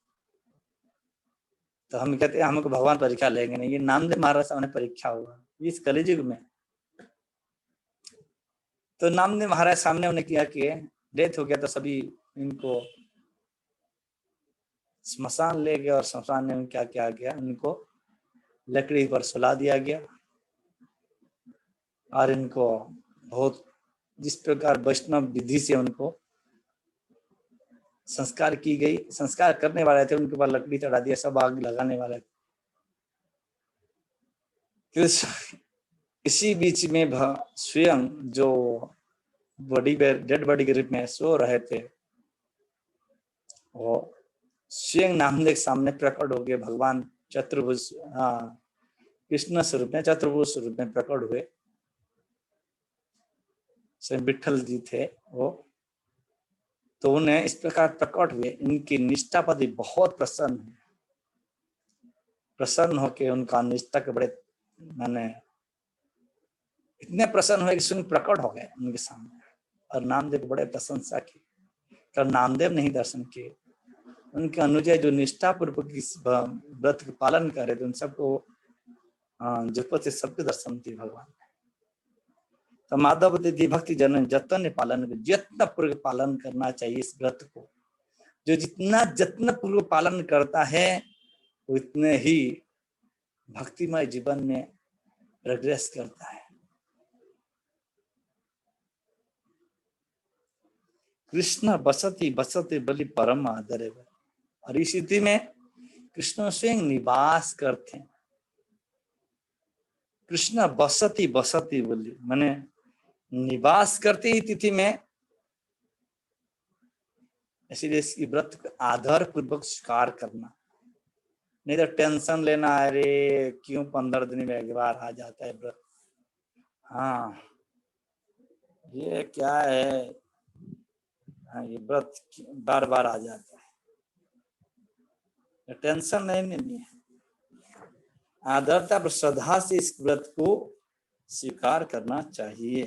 S1: तो हम कहते हैं हमको भगवान परीक्षा लेंगे नहीं, ये नामदेव महाराज सामने परीक्षा हुआ इस कलियुग में। तो नामदेव महाराज सामने उन्हें किया कि डेथ हो गया, तो सभी इनको स्मशान ले गए और स्मशान में क्या किया गया, उनको लकड़ी पर सुला दिया गया और इनको बहुत जिस प्रकार वैष्णव विधि से उनको संस्कार की गई, संस्कार करने वाले थे उनके ऊपर लकड़ी चढ़ा दिया, सब आग लगाने वाले थे। इसी बीच में स्वयं जो बॉडी डेड बॉडी के रूप में सो रहे थे, वो स्वयं नामदेव सामने प्रकट हो गए। भगवान चतुर्भुज, कृष्ण स्वरूप में, चतुर्भुज स्वरूप में प्रकट हुए। स्वयं विठल जी थे वो, तो उन्हें इस प्रकार प्रकट हुए। इनकी निष्ठा पर बहुत प्रसन्न होके उनका निष्ठा के बड़े मैंने इतने प्रसन्न हुए कि स्वयं प्रकट हो गए उनके सामने और नामदेव को बड़े प्रशंसा की। तो नामदेव नहीं दर्शन किए, उनके अनुयायी जो निष्ठा पूर्वक इस व्रत के पालन कर रहे थे उन सबको जुपत से सबके दर्शन दिए भगवान ने। तो माधव दीदी भक्ति जन जतन पालन, जत्न पूर्वक पालन करना चाहिए इस व्रत को। जो जितना जत्न पूर्वक पालन करता है उतने ही भक्तिमय जीवन में प्रोग्रेस करता है। कृष्ण बसती बसती बलि परम आदर, और इस स्थिति में कृष्ण स्वयं निवास करते हैं। कृष्ण बसती बसती बोली माने निवास करते ही तिथि में, इसीलिए इसकी व्रत को आदर पूर्वक स्वीकार करना, नहीं तो टेंशन लेना, अरे क्यों 15 दिन में एक बार आ जाता है व्रत, हाँ ये क्या है, हाँ ये व्रत बार बार आ जाता है, टेंशन नहीं है। आदरता पर श्रद्धा से इस व्रत को स्वीकार करना चाहिए।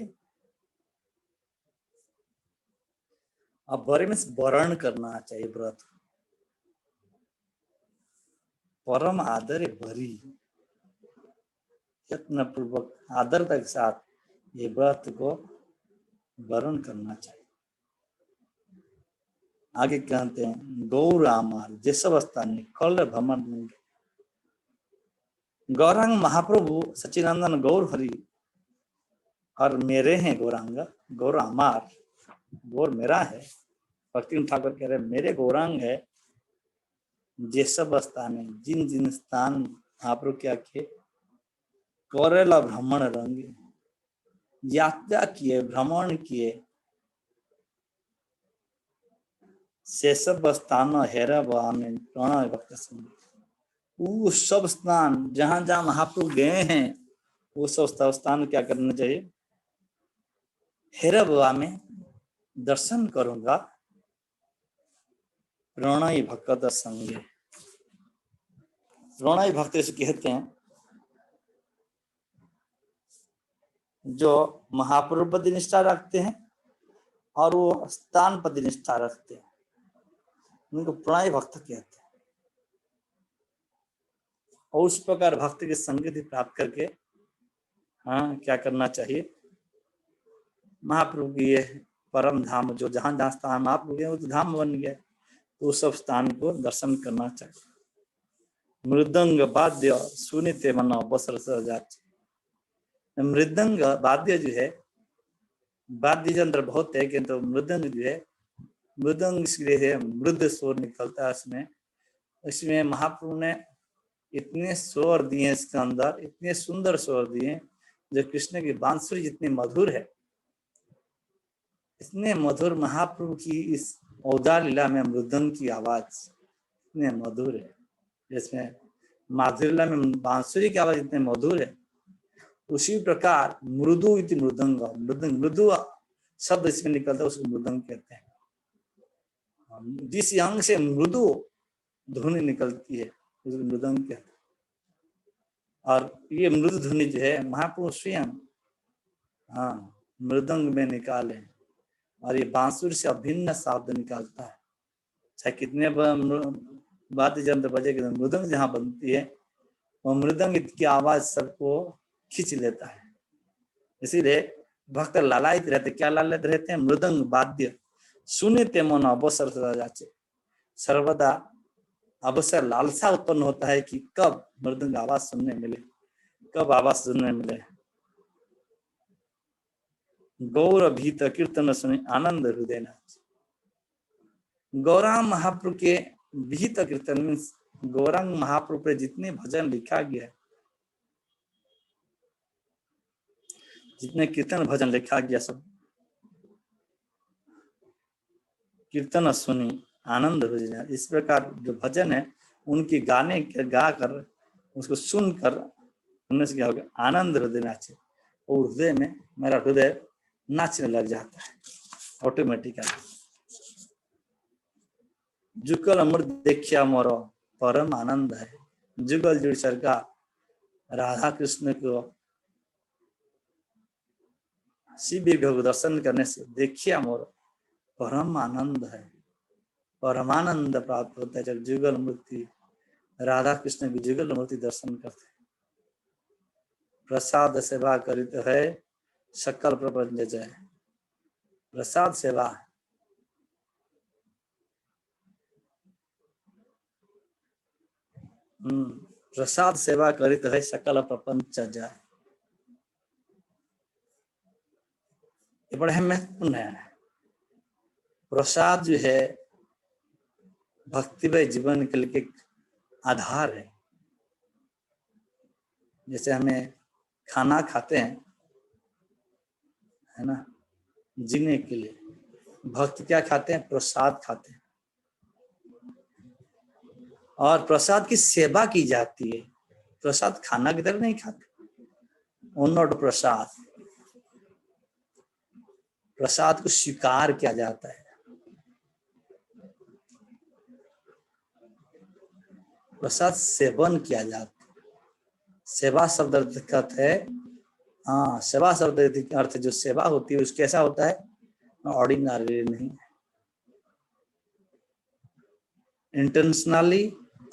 S1: अब बड़े में वर्ण करना चाहिए व्रत, परम आदर भरी यत्न पूर्वक आदरता के साथ ये व्रत को वर्ण करना चाहिए। आगे कहते हैं गौर आमार जैसवस्था कल भ्रमण, गौरांग महाप्रभु सच्चिदानंद गौर हरि और मेरे हैं गौरांग, गौर आमार, गौर मेरा है। भक्ति ठाकुर कह रहे मेरे गौरांग है जे सब स्थान है जिन जिन स्थान महाप्रभु क्या किए करेला भ्रमण रंग यात्रा किए भ्रमण किए से सब स्थान हेरा बहाने प्रणय भक्त संग वो सब स्थान जहां जहां महाप्रभु गए हैं वो सब स्थान क्या करना चाहिए हेरा बाबा में दर्शन करूंगा प्रणय भक्त संगे प्रणय भक्त से कहते हैं जो महाप्रभु पर निष्ठा रखते हैं और वो स्थान पर निष्ठा रखते हैं उनको प्रणय भक्त कहते हैं और उस प्रकार भक्त की संगति प्राप्त करके हाँ क्या करना चाहिए महाप्रभु की ये परम धाम जो जहां जहां स्थान महाप्रभु गए वो तो धाम बन गया तो उस सब स्थान को दर्शन करना चाहिए मृदंग वाद्य सुनिते मना बसर जाते मृदंग वाद्य जो है वाद्य यंत्र बहुत है किंतु मृदंग जो है मृदंग इसलिए है मृद स्वर निकलता है इसमें महाप्रभु ने इतने स्वर दिए इसके अंदर इतने सुंदर स्वर दिए जो कृष्ण की बांसुरी जितनी मधुर है इतने मधुर महाप्रभु की इस औदार लीला में मृदंग की आवाज इतने मधुर है जिसमें माधुरी लीला में बांसुरी की आवाज इतने मधुर है उसी प्रकार मृदु इति मृदंग मृदंग मृदु शब्द इसमें निकलता है उसको मृदंग कहते हैं जिस अंग से मृदु ध्वनि निकलती है उसको मृदंग कहते हैं और ये मृदु ध्वनि जो है महाप्रभु स्वयं हाँ मृदंग में निकाले और ये बांसुरी से अभिन्न शब्द निकालता है चाहे कितने वाद्य यंत्र बजे मृदंग जहाँ बनती है वो मृदंग की आवाज सबको खींच लेता है इसीलिए भक्त लालायित रहते क्या लालायित रहते हैं मृदंग वाद्य सुनते मन अवसर जाचे सर्वदा अवसर लालसा उत्पन्न होता है कि कब मृदंग आवाज सुनने मिले कब आवाज सुनने मिले गौर भीत कीर्तन सुने आनंद हृदय नाच गौरांग महाप्रभु के भीत कीर्तन मीन्स गौरांग महाप्रभु पे जितने भजन लिखा गया है जितने कीर्तन भजन लिखा गया सब कीर्तन सुनी आनंद हो जाए इस प्रकार जो भजन है उनकी गाने गा कर उसको सुनकर सुनने से क्या होगा आनंद हृदय नाचे और हृदय में मेरा हृदय नाचने लग जाता है ऑटोमेटिकली जुगल अमृत देखिया मोरो परम आनंद है जुगल जुड़ सरकार राधा कृष्ण को शिव विभव दर्शन करने से देखिए मोर परम आनंद है परमानंद प्राप्त होता है जब जुगल मूर्ति राधा कृष्ण की जुगल मूर्ति दर्शन करते हैं प्रसाद सेवा करित है सकल प्रपंच जय प्रसाद सेवा प्रसाद सेवा करित है सकल प्रपंच जय ये बड़ा महत्वपूर्ण है प्रसाद जो है भक्तिमय जीवन के लिए आधार है जैसे हमें खाना खाते हैं है ना जीने के लिए भक्त क्या खाते हैं प्रसाद खाते हैं और प्रसाद की सेवा की जाती है प्रसाद खाना की तरह नहीं खाते नॉट प्रसाद प्रसाद को स्वीकार किया जाता है प्रसाद सेवन किया जाता है सेवा शब्द अर्थ है हाँ सेवा शब्द अर्थ जो सेवा होती है उसके कैसा होता है ऑर्डिनरी नहीं इंटेंशनली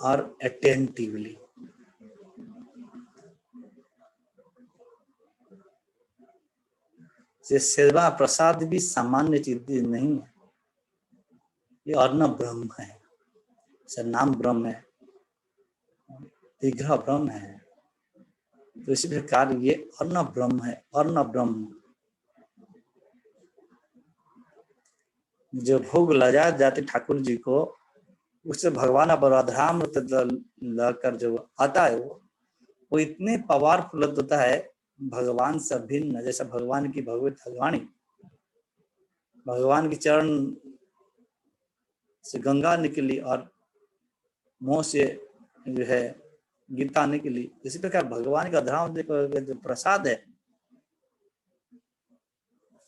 S1: और अटेंटिवली ये सेवा प्रसाद भी सामान्य चीज नहीं है ये अर्ण ब्रह्म है सर नाम ब्रह्म है विग्रह ब्रह्म है तो इसी प्रकार ये अर्ण ब्रह्म है अर्ण ब्रह्म जो भोग लगा जाते ठाकुर जी को, उससे भगवान पर अधरामृत लकर जो आता है वो इतने पावरफुल होता है, भगवान से भिन्न। जैसा भगवान की भगवत वाणी, भगवान के चरण से गंगा निकली और मुंह से जो है गीता निकली, इसी प्रकार भगवान का अधरामृत जो प्रसाद है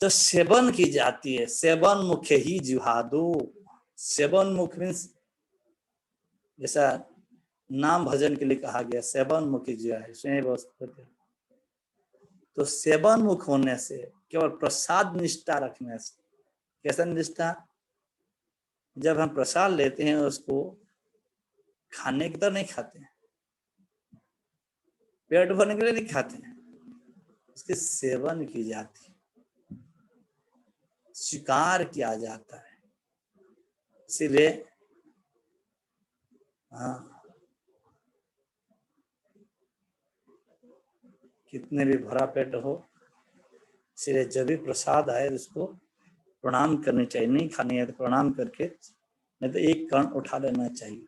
S1: तो सेवन की जाती है। सेवन मुख्य ही जिहादो। सेवन मुख मीन्स जैसा नाम भजन के लिए कहा गया, सेवन मुखी जो है, तो सेवन मुख होने से, केवल प्रसाद निष्ठा रखने से। कैसा निष्ठा? जब हम प्रसाद लेते हैं उसको खाने की तरह नहीं खाते हैं, पेट भरने के लिए नहीं खाते हैं, उसके सेवन की जाती है, स्वीकार किया जाता है। इसीलिए हाँ, कितने भी भरा पेट हो, इसलिए जब भी प्रसाद आए उसको प्रणाम करनी चाहिए। नहीं खानी है तो प्रणाम करके, नहीं तो एक कण उठा लेना चाहिए,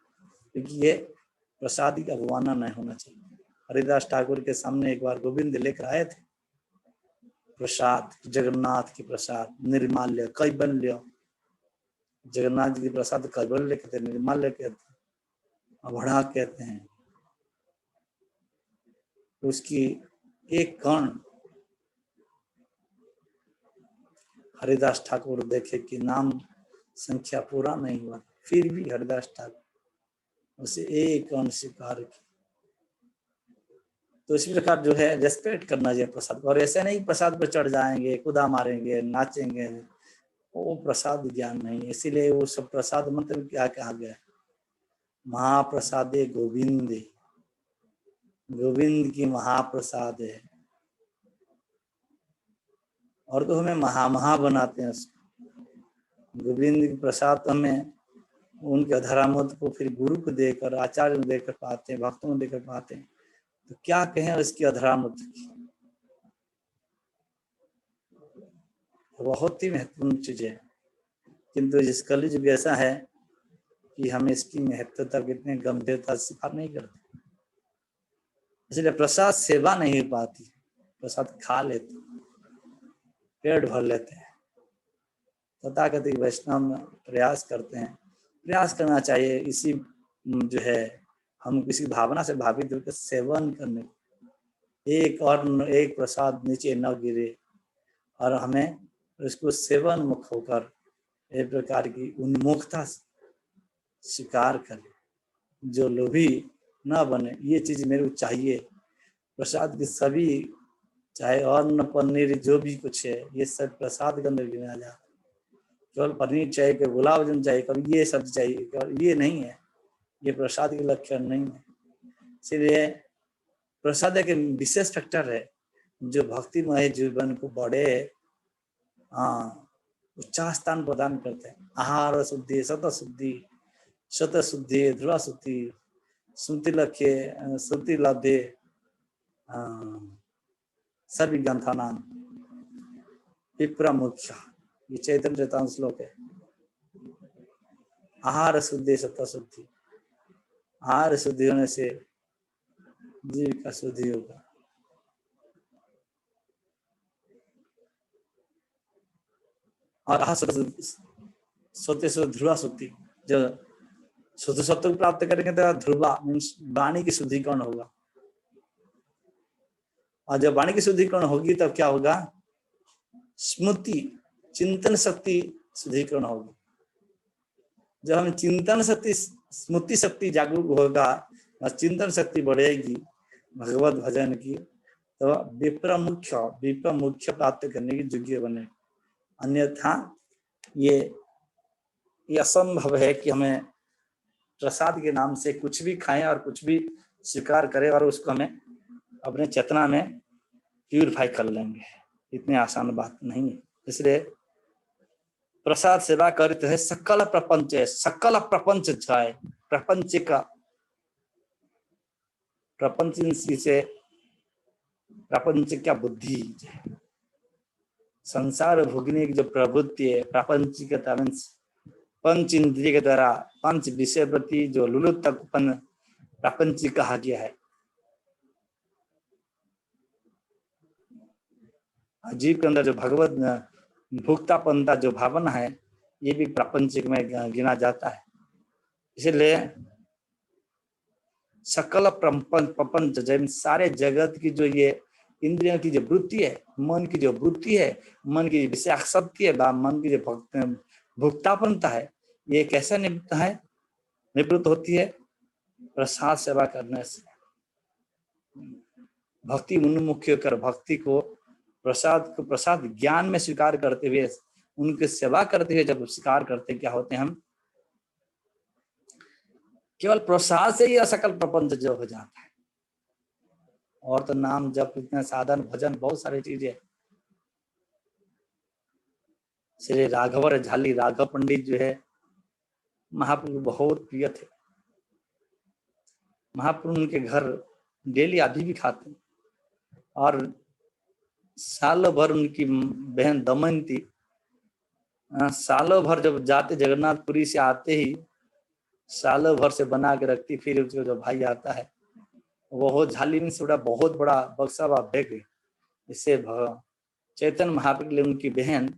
S1: क्योंकि ये प्रसाद की अवमानना नहीं होना चाहिए। हरिदास ठाकुर के सामने एक बार गोविंद लेकर आए थे प्रसाद, जगन्नाथ की प्रसाद, निर्माल्य कैबल्य। जगन्नाथ जी की प्रसाद कैबल्य कहते हैं, निर्माल्य कहते हैं, अभड़ा कहते हैं। उसकी एक कण हरिदास ठाकुर देखे कि नाम संख्या पूरा नहीं हुआ, फिर भी हरिदास ठाकुर उसे एक कण स्वीकार की। तो इसी प्रकार जो है रेस्पेक्ट करना चाहिए प्रसाद को, और ऐसे नहीं प्रसाद पर चढ़ जाएंगे, कुदा मारेंगे, नाचेंगे, वो प्रसाद ज्ञान नहीं। इसीलिए वो सब प्रसाद मतलब क्या कहा गया? महाप्रसादे गोविंदे, गोविंद की महाप्रसाद है। और तो हमें महा बनाते हैं उसको। गोविंद की प्रसाद तो हमें उनके अधरामृत को फिर गुरु को देकर, आचार्य को देकर पाते हैं, भक्तों को देकर पाते हैं। तो क्या कहें उसकी अधरामृत की, बहुत ही महत्वपूर्ण चीज है। किंतु इस कलयुग ऐसा है कि हम इसकी महत्वता कितने गंभीरता से स्वीकार नहीं करते, इसलिए प्रसाद सेवा नहीं हो पाती। प्रसाद खा लेते, पेट भर लेते हैं, तथाकथित वैष्णव प्रयास करते हैं। प्रयास करना चाहिए इसी जो है, हम किसी भावना से भावित होकर सेवन करने, एक और एक प्रसाद नीचे न गिरे, और हमें उसको सेवन मुख होकर एक प्रकार की उन्मुखता स्वीकार करें। जो लोभी न बने, ये चीज मेरे को चाहिए। प्रसाद की सभी, चाहे अन्न पनीर जो भी कुछ है, ये सब प्रसाद के अंदर गिना जाता है। केवल पनीर चाहिए, कभी गुलाब जामुन चाहिए, कभी ये सब्जी चाहिए, ये नहीं है, ये प्रसाद के लक्षण नहीं है। इसलिए प्रसाद एक विशेष फैक्टर है जो भक्तिमय जीवन को बड़े उच्च स्थान प्रदान करते हैं। आहार शुद्धि, सत शुद्धि, शत शुद्धि, ध्रुव शुद्धि, सुमति लक्ष्य, सुमति लभ्य, सर्व ग्रंथा नाम विप्र मुख्य। ये चैतन्य चेतन श्लोक है। आहार शुद्धि, सत शुद्धि, आहार शुद्धि होने से जीव का शुद्धि होगा। और सोते से ध्रुवा शुद्धि, जो शुद्ध सत्व को प्राप्त करेंगे तो ध्रुवा मीन्स वाणी की शुद्धिकरण होगा। और जब वाणी की शुद्धिकरण होगी तब क्या होगा? स्मृति, चिंतन शक्ति शुद्धिकरण होगी। जब हम चिंतन शक्ति, स्मृति शक्ति जागरूक होगा और चिंतन शक्ति बढ़ेगी भगवत भजन की, तो विप्र मुख्य प्राप्त करने की योग्य बने। अन्यथा ये असंभव है कि हमें प्रसाद के नाम से कुछ भी खाएं और कुछ भी स्वीकार करें और उसको हमें अपने चेतना में प्यूरिफाई कर लेंगे। इतनी आसान बात नहीं है। इसलिए प्रसाद सेवा करते है सकल प्रपंच है, सकल प्रपंच जाए, प्रपंच का प्रपंच से प्रपंच क्या बुद्धि, संसार भोगने की जो प्रवृत्ति है, प्रापंचिकता मीन्स पंच इंद्रिय के द्वारा पंच विषय प्रति जो लुलुपन प्रापंचिक कहा गया है। जीव के अंदर जो भगवत भुक्तापनता जो भावना है, ये भी प्रापंचिक में गिना जाता है। इसलिए सकल प्रपंच जैन सारे जगत की जो ये इंद्रियों की जो वृत्ति है, मन की जो वृत्ति है, मन की विषयासक्ति है, मन की जो भुक्तापनता है, ये कैसे निवृत्त होती है? प्रसाद सेवा करने से। भक्ति उन्मुख कर भक्ति को प्रसाद ज्ञान में स्वीकार करते हुए, उनकी सेवा करते हुए जब स्वीकार करते, क्या होते हैं हम? केवल प्रसाद से ही असकल प्रपंच जो हो जाता है। और तो नाम जप, इतने साधन भजन बहुत सारी चीजें। श्री राघव झाली राघव पंडित जो है, महाप्रभु बहुत प्रिय थे। महाप्रभु उनके घर डेली आदि भी खाते, और सालों भर उनकी बहन दमयंती सालों भर जब जाते, जगन्नाथपुरी से आते ही सालों भर से बना के रखती। फिर उसको जो भाई आता है, वो झाली में से बहुत बड़ा बक्सा बैग, इससे चैतन्य महाप्रभु ने उनकी बहन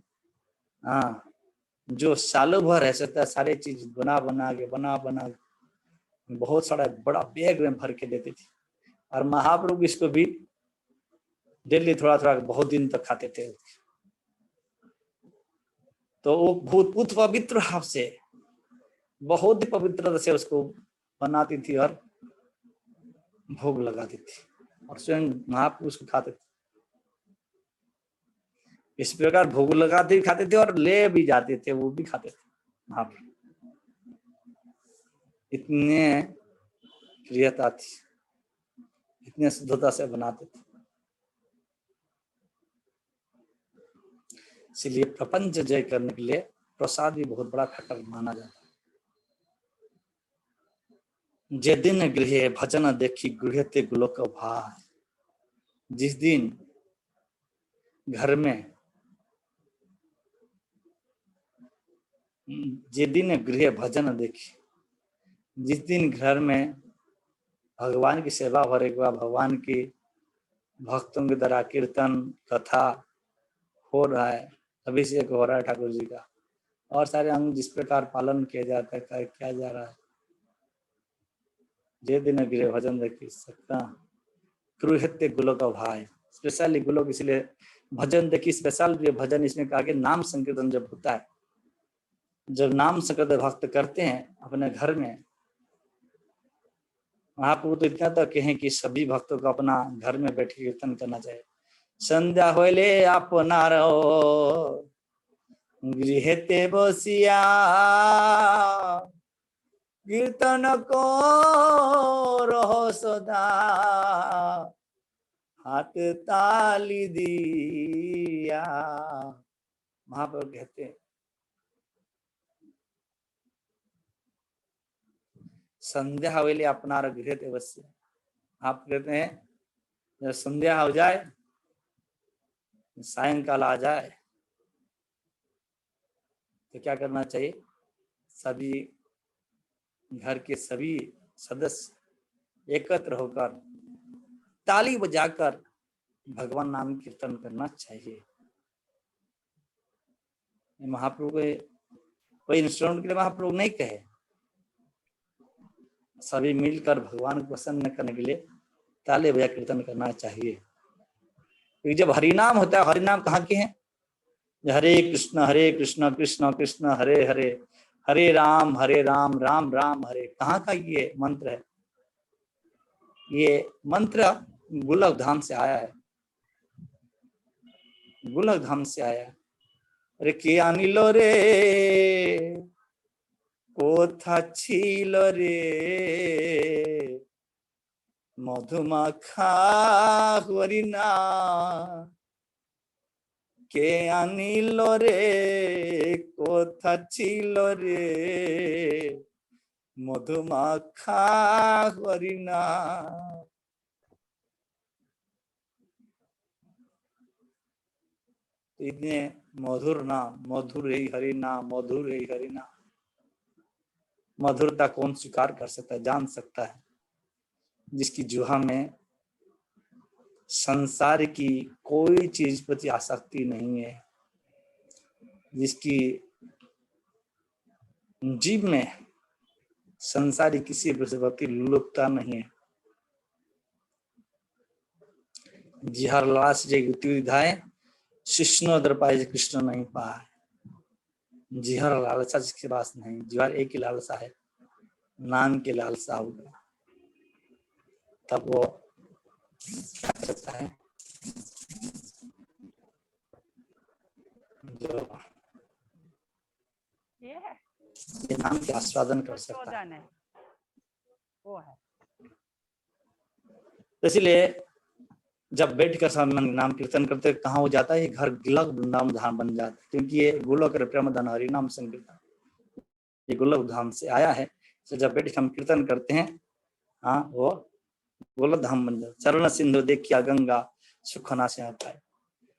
S1: जो सालों भर रह सकता है, सारे चीज बना के बहुत सारा बड़ा बैग में भर के देती थी। और महाप्रभु इसको भी डेली थोड़ा थोड़ा बहुत दिन तक खाते थे। तो वो भूत पवित्र भाव से, बहुत ही पवित्रता से उसको बनाती थी और भोग लगाती थी, और स्वयं महाप्रभु उसको खाते थे। इस प्रकार भोग लगाते भी खाते थे और ले भी जाते थे, वो भी खाते थे महाप्रभु। इतने प्रियता थी, इतने शुद्धता से बनाते थे। इसलिए प्रपंच जय करने के लिए प्रसाद भी बहुत बड़ा घटक माना जाता है। जे दिन गृहे भजन देखी गृहते गुलोक भाई। जिस दिन घर में, जे दिन गृह भजन देखी, जिस दिन घर में भगवान की सेवा हो रही, भगवान की भक्तों के द्वारा कीर्तन कथा हो रहा है, अभिषेक हो रहा है ठाकुर जी का, और सारे अंग जिस प्रकार पालन किया जाता है, किया जा रहा है, जे दिन गृह भजन देखी सकता गृहते गुलोक भाई। स्पेशली गुलोक, इसलिए भजन देखी स्पेशल भजन इसमें कहा कि नाम संकीर्तन जब होता है, जब नाम संकीर्तन भक्त करते हैं अपने घर में, महाप्रभु तो इतना तक कहें कि सभी भक्तों को अपना घर में बैठ के कीर्तन करना चाहिए। संध्या होले अपनार गृहेते बसिया कीर्तन को रहो सदा हाथ ताली दिया। महाप्रभु कहते हैं संध्या हवेली अपनार गृहेते बसिया। आप कहते हैं जब संध्या हो जाए, सायंकाल आ जाए, तो क्या करना चाहिए? सभी घर के सभी सदस्य एकत्र होकर ताली बजाकर भगवान नाम कीर्तन करना चाहिए। महाप्रभु के कोई इंस्ट्रूमेंट के लिए महाप्रभु नहीं कहे, सभी मिलकर भगवान को प्रसन्न करने के लिए ताली बजा कीर्तन करना चाहिए। क्योंकि जब हरिनाम होता है, हरिनाम कहाँ के हैं? हरे कृष्ण कृष्ण कृष्ण हरे हरे, हरे राम राम राम हरे। कहाँ का ये मंत्र है? ये मंत्र गोलक धाम से आया है, गोलक धाम से आया है। अरे के आनिलो रे कोथा छिलो रे मधुमाखा हरिना, के आनिलो रे कोथा छिलो रे मधुमाखा हरिना। इतने मधुर नाम, मधुर ही हरि नाम, मधुर ही हरि नाम। मधुरता कौन स्वीकार कर सकता है, जान सकता है? जिसकी जुहा में संसार की कोई चीज प्रति आसक्ति नहीं है, जिसकी जीव में संसारी किसी प्रति लुप्तता नहीं है। जिहर लाश जे विधाए शिष्ण दर पाए कृष्ण नहीं पाए। जिहर लालसा जिसके पास नहीं, जिहर एक ही लालसा है, नाम की लालसा होगा, तब वो क्या करता है, जो ये नाम के आस्वादन कर सकता है।
S3: वो है।
S1: तो इसलिए जब बैठ कर सब नाम कीर्तन करते कहाँ हो जाता है, ये घर गिलक वृंदावन धाम बन जाता है, क्योंकि ये गोलक प्रेम धन हरि नाम संकीर्तन, ये गोलक धाम से आया है। तो जब बैठ हम कीर्तन करते हैं, हाँ, वो गोलक धाम बन जाता। चरण सिंधु देखिया गंगा सुखना से आता है।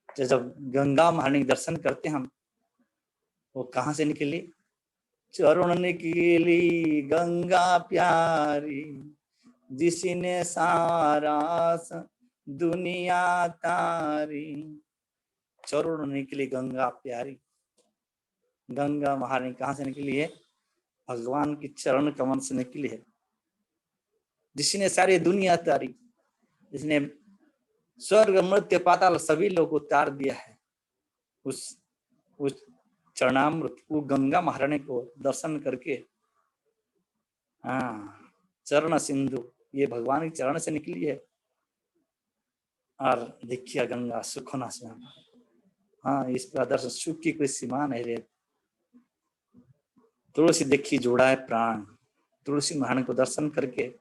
S1: तो जब गंगा महारानी दर्शन करते हम, वो कहाँ से निकली? चरण निकली गंगा प्यारी, जिसने सारा दुनिया तारी। चरण निकली गंगा प्यारी। गंगा महारानी कहाँ से निकली है? भगवान की चरण कमल से निकली है, जिसने सारी दुनिया तारी, जिसने स्वर्ग मृत्यु पाताल सभी लोग को तार दिया है। उस चरणामृत, वो गंगा महारानी को दर्शन करके, हाँ, चरण सिंधु, ये भगवान के चरण से निकली है। और देखिए गंगा सुखना से, हाँ, इस पर दर्शन सुख की कोई सीमा नहीं रहे। तुलसी देखी जोड़ा है प्राण, तुलसी महारानी को दर्शन करके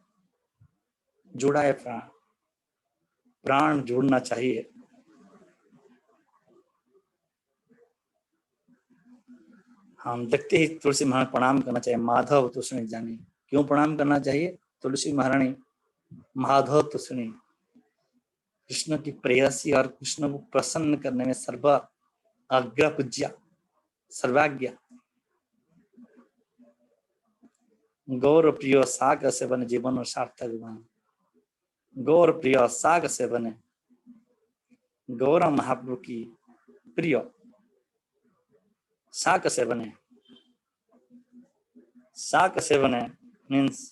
S1: जोड़ा है प्राण, प्राण जोड़ना चाहिए। हम देखते ही तुलसी महारानी प्रणाम करना चाहिए। माधव तो सुनी जानी, क्यों प्रणाम करना चाहिए? तुलसी महारानी माधव तो सुनी, कृष्ण की प्रेयसी और कृष्ण को प्रसन्न करने में सर्व अग्र पूज्या, सर्वाज्ञ। गौर प्रिय साग से बने जीवन और सार्थक बने। गौर प्रिय साग से बने, गौर महाप्रभु की प्रिय साग से बने। साग से बने मीन्स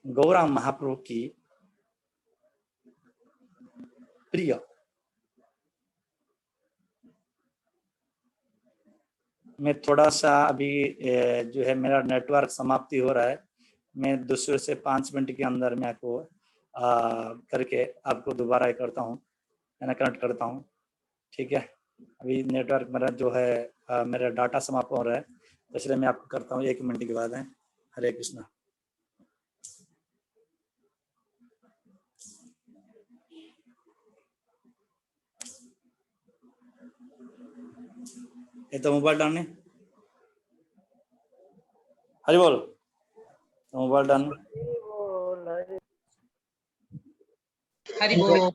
S1: गौरा महाप्रभु की प्रिय। मैं थोड़ा सा अभी जो है मेरा नेटवर्क समाप्ति हो रहा है, मैं दूसरे से 5 मिनट के अंदर मैं आपको करके आपको दोबारा करता हूँ, है ना, कनेक्ट करता हूँ, ठीक है। अभी नेटवर्क मेरा जो है मेरा डाटा समाप्त हो रहा है, तो इसलिए मैं आपको करता हूँ 1 मिनट के बाद है। हरे कृष्णा। ये तो मोबाइल डालने, हरि बोल, मोबाइल डालने,
S3: हरि बोल।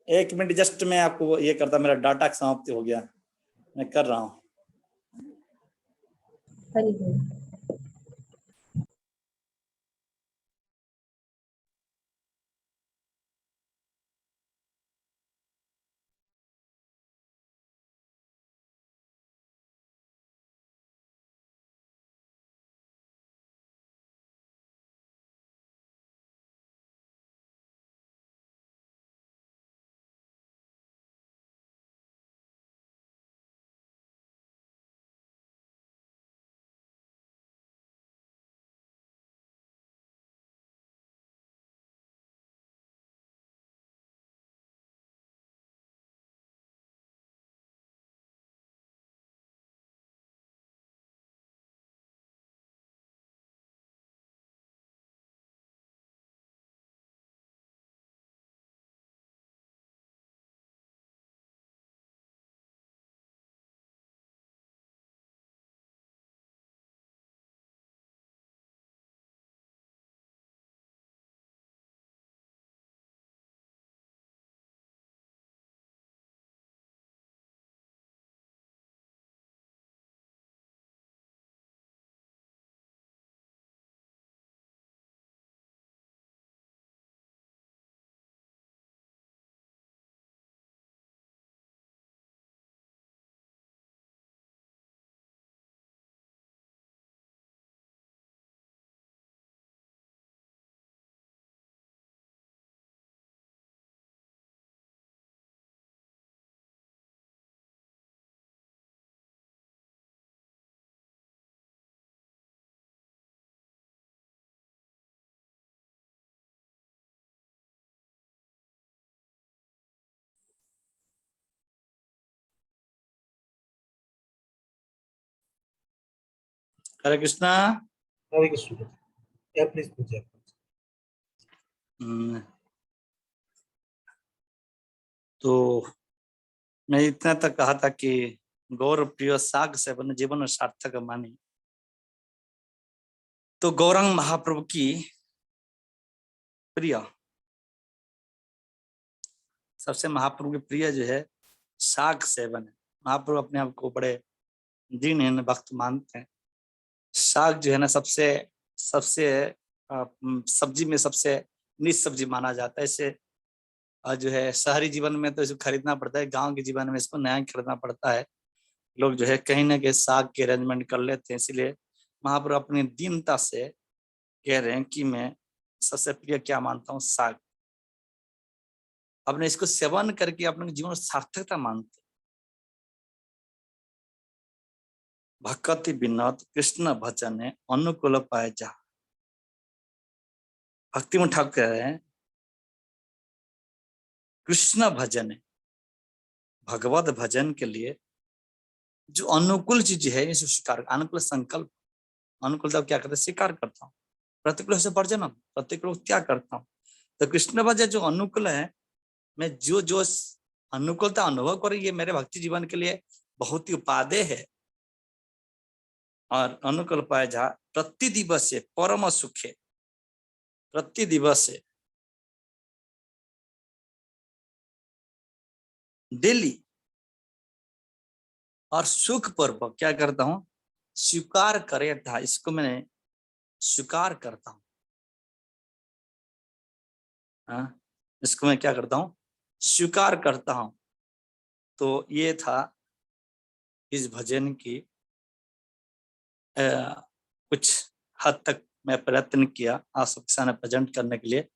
S1: 1 मिनट जस्ट मैं आपको ये करता, मेरा डाटा समाप्ति हो गया, मैं कर रहा हूँ।
S4: हरि बोल।
S1: हरे कृष्णा।
S2: हरे कृष्ण। या प्लीज पूछिए।
S1: तो मैं इतना तक कहा था कि गौर प्रिय साग सेवन जीवन सार्थक मानी। तो गौरंग महाप्रभु की प्रिय, सबसे महाप्रभु की प्रिय जो है साग सेवन है। महाप्रभु अपने आप को बड़े दीनहीन भक्त मानते हैं। साग जो है ना सबसे सबसे सब्जी में सबसे निज सब्जी माना जाता है। इसे जो है शहरी जीवन में तो इसको खरीदना पड़ता है, गांव के जीवन में इसको नया खरीदना पड़ता है। लोग जो है कहीं ना कहीं साग के अरेंजमेंट कर लेते हैं। इसलिए महाप्रभु अपनी दीनता से कह रहे हैं कि मैं सबसे प्रिय क्या मानता हूँ, साग। अपने इसको सेवन करके अपने जीवन में सार्थकता मानते। भक्ति विनोद कृष्ण भजन अनुकूल पाए जा। भक्ति में ठाकुर कह रहे हैं कृष्ण भजन है, भगवत भजन के लिए जो अनुकूल चीज है इसे स्वीकार, अनुकूल संकल्प, अनुकूलता क्या करते स्वीकार करता हूँ, प्रतिकूल से वर्जन, प्रतिकूल क्या करता हूँ। तो कृष्ण भजन जो अनुकूल है, मैं जो जो अनुकूलता अनुभव करूँ, ये मेरे भक्ति जीवन के लिए बहुत ही उपादेय है। और अनुकूल पाए जा प्रति दिवस से परम सुखे, प्रति दिवस से डेली और सुख पर्व क्या करता हूं, स्वीकार करे था। इसको मैंने स्वीकार करता हूं। इसको मैं क्या करता हूं, स्वीकार करता हूं। तो ये था इस भजन की कुछ हद तक मैं प्रयत्न किया आप सबके सामने प्रेजेंट करने के लिए।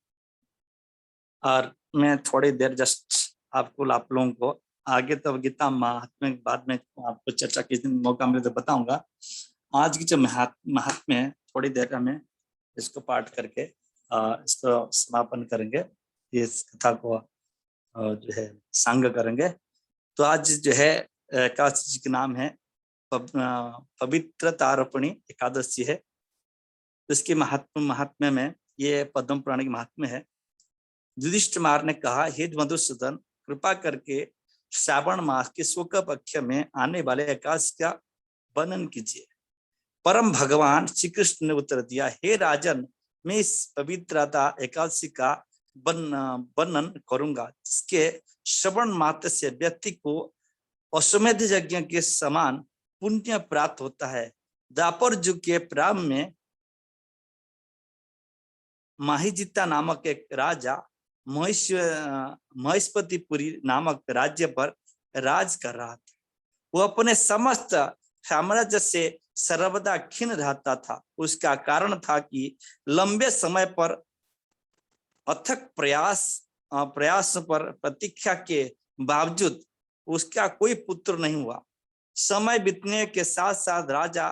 S1: और मैं थोड़ी देर जस्ट आपको आप लोगों को आगे तो गीता महात्म्य बाद में आपको चर्चा किस दिन मौका मिले तो बताऊंगा। आज की जो महात्म्य है थोड़ी देर में इसको पाठ करके इसको समापन करेंगे, इस कथा को जो है सांग करेंगे। तो आज जो है एकादशी जी का नाम है पवित्रतारोपणी एकादशी है। तो इसके महात्म्य में ये पद्म पुराण की महात्म्य है। युधिष्ठिर महाराज ने कहा, हे मधुसूदन, कृपा करके श्रावण मास के शुक्ल पक्ष में आने वाले एकादशी का वर्णन कीजिए। परम भगवान श्री कृष्ण ने उत्तर दिया, हे राजन, मैं इस पवित्रता एकादशी का वर्णन करूंगा, जिसके श्रवण मात्र से व्यक्ति को अश्वमेध यज्ञ के समान पुण्य प्राप्त होता है। द्वापर युग के प्रारंभ में माहिजिता नामक एक राजा महेशपतिपुरी नामक राज्य पर राज कर रहा था। वो अपने समस्त साम्राज्य से सर्वदा खिन्न रहता था। उसका कारण था कि लंबे समय पर अथक प्रयास पर प्रतीक्षा के बावजूद उसका कोई पुत्र नहीं हुआ। समय बीतने के साथ साथ राजा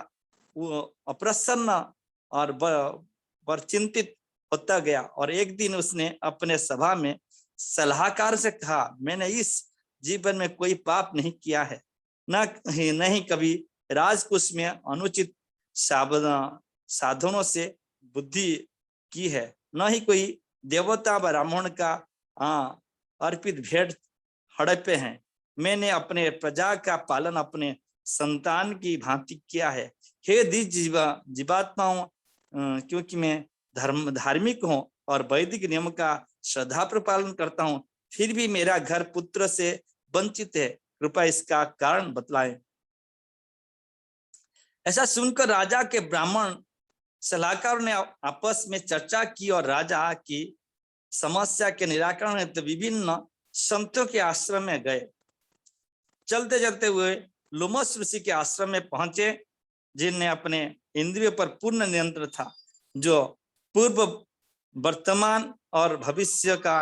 S1: अप्रसन्न और चिंतित होता गया। और एक दिन उसने अपने सभा में सलाहकार से कहा, मैंने इस जीवन में कोई पाप नहीं किया है, नहीं कभी राजकुश में अनुचित साधनों से बुद्धि की है, न ही कोई देवता ब्राह्मण का अर्पित भेंट हड़पे हैं। मैंने अपने प्रजा का पालन अपने संतान की भांति किया है। हे जीवात्माओं, क्योंकि मैं धार्मिक हूं और वैदिक नियम का श्रद्धा पर पालन करता हूं, फिर भी मेरा घर पुत्र से वंचित है। कृपया इसका कारण बतलाएं। ऐसा सुनकर राजा के ब्राह्मण सलाहकार ने आपस में चर्चा की और राजा की समस्या के निराकरण हेतु विभिन्न संतों के आश्रम में गए। चलते चलते हुए लोमस ऋषि के आश्रम में पहुंचे, जिनने अपने इंद्रियों पर पूर्ण नियंत्रण था, जो पूर्व वर्तमान और भविष्य का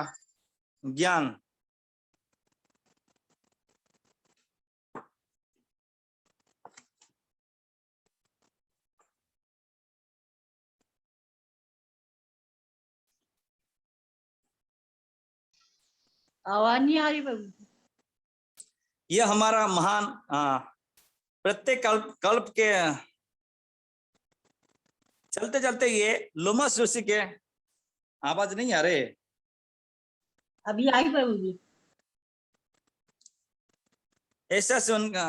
S1: ज्ञान
S3: आवाज नहीं आ रही बाबू।
S1: यह हमारा महान प्रत्येक कल्प के चलते चलते ये लोमस ऋषि के, आवाज नहीं आ रहे?
S3: अभी आई प्रभु जी।
S1: ऐसा से उनका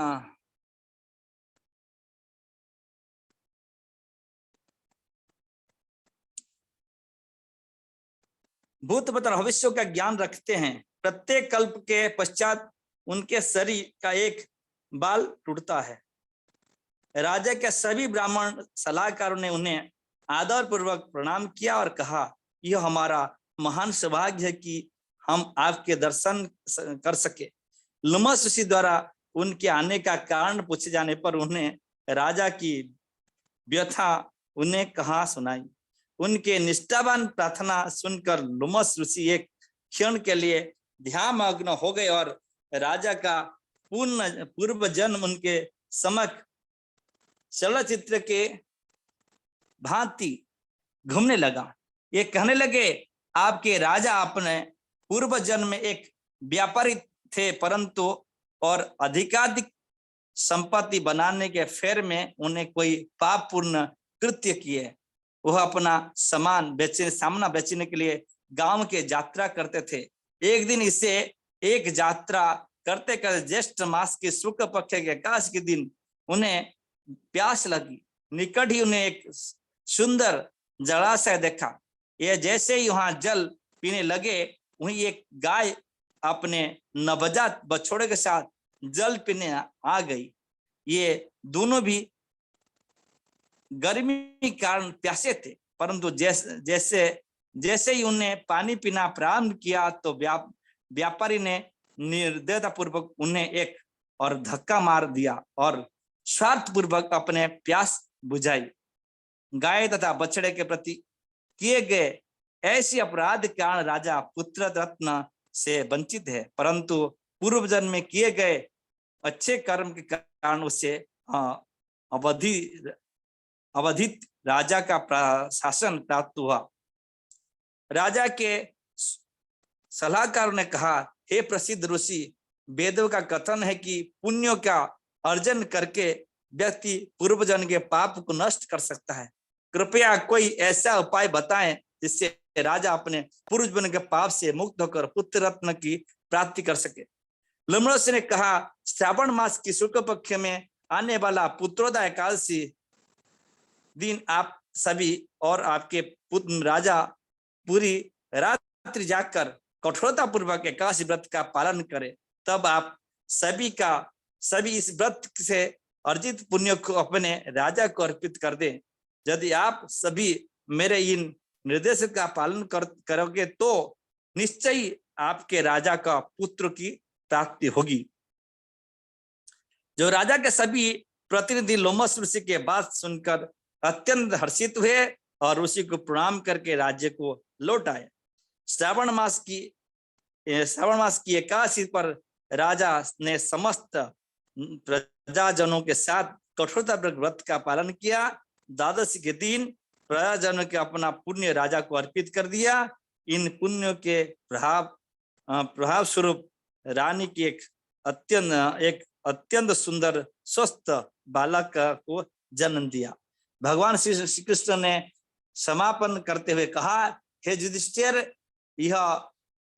S1: भूत बता भविष्य का ज्ञान रखते हैं। प्रत्येक कल्प के पश्चात उनके शरीर का एक बाल टूटता है। राजा के सभी ब्राह्मण सलाहकारों ने उन्हें आदर पूर्वक प्रणाम किया और कहा, यह हमारा महान सौभाग्य है कि हम आपके दर्शन कर सके। लोमस ऋषि द्वारा उनके आने का कारण पूछे जाने पर उन्हें राजा की व्यथा उन्हें कहा सुनाई। उनके निष्ठावान प्रार्थना सुनकर लोमस ऋषि एक क्षण के लिए ध्यानमग्न हो गए और राजा का पूर्व जन्म उनके समक्ष चलचित्र के भांति घूमने लगा। ये कहने लगे, आपके राजा अपने पूर्व जन्म में एक व्यापारी थे, परंतु और अधिकाधिक संपत्ति बनाने के फेर में उन्हें कोई पापपूर्ण कृत्य किए। वह अपना सामना बेचने के लिए गांव के यात्रा करते थे। एक दिन इसे एक यात्रा करते करते ज्येष्ठ मास के शुक्ल पक्ष के एकादशी के दिन उन्हें प्यास लगी। निकट ही उन्हें एक सुंदर जलाशय देखा। ये जैसे ही वहां जल पीने लगे, वहीं एक गाय अपने नवजात बछड़े के साथ जल पीने आ गई। ये दोनों भी गर्मी के कारण प्यासे थे, परंतु जैसे ही उन्हें पानी पीना प्रारंभ किया तो व्यापारी ने निर्दयता पूर्वक उन्हें एक और धक्का मार दिया और स्वार्थ पूर्वक अपने प्यास बुझाई। गाय तथा बछड़े के प्रति किए गए ऐसे अपराध के कारण राजा पुत्र रत्न से वंचित है, परंतु पूर्व जन्म में किए गए अच्छे कर्म के कारण उसे अवधित राजा का शासन प्राप्त हुआ। राजा के सलाहकारों ने कहा, हे प्रसिद्ध ऋषि, वेदों का कथन है कि पुण्यों का अर्जन करके व्यक्ति पूर्व जन्म के पाप को नष्ट कर सकता है। कृपया कोई ऐसा उपाय बताएं जिससे राजा अपने पूर्व जन्म के पाप से मुक्त होकर पुत्र रत्न की प्राप्ति कर सके। लोमस ने कहा, श्रावण मास की शुक्ल पक्ष में आने वाला पुत्रोदय एकादशी दिन आप सभी और आपके पुत्र राजा पूरी रात्रि जाकर कठोरता पूर्वक एकादशी व्रत का पालन करें। तब आप सभी इस व्रत से अर्जित पुण्य को अपने राजा को अर्पित कर दें। यदि आप सभी मेरे इन निर्देश का पालन करोगे तो निश्चय ही आपके राजा का पुत्र की प्राप्ति होगी। जो राजा के सभी प्रतिनिधि लोमस ऋषि के बात सुनकर अत्यंत हर्षित हुए और ऋषि को प्रणाम करके राज्य को लौट आए। श्रावण मास की एकादशी पर राजा ने समस्त प्रजाजनों के साथ कठोरता व्रत का पालन किया। द्वादशी के दिन प्रजाजनों के अपना पुण्य राजा को अर्पित कर दिया। इन पुण्यों के प्रभाव स्वरूप रानी की एक अत्यंत सुंदर स्वस्थ बालक को जन्म दिया। भगवान श्री कृष्ण ने समापन करते हुए कहा, हे युधिष्ठिर, यह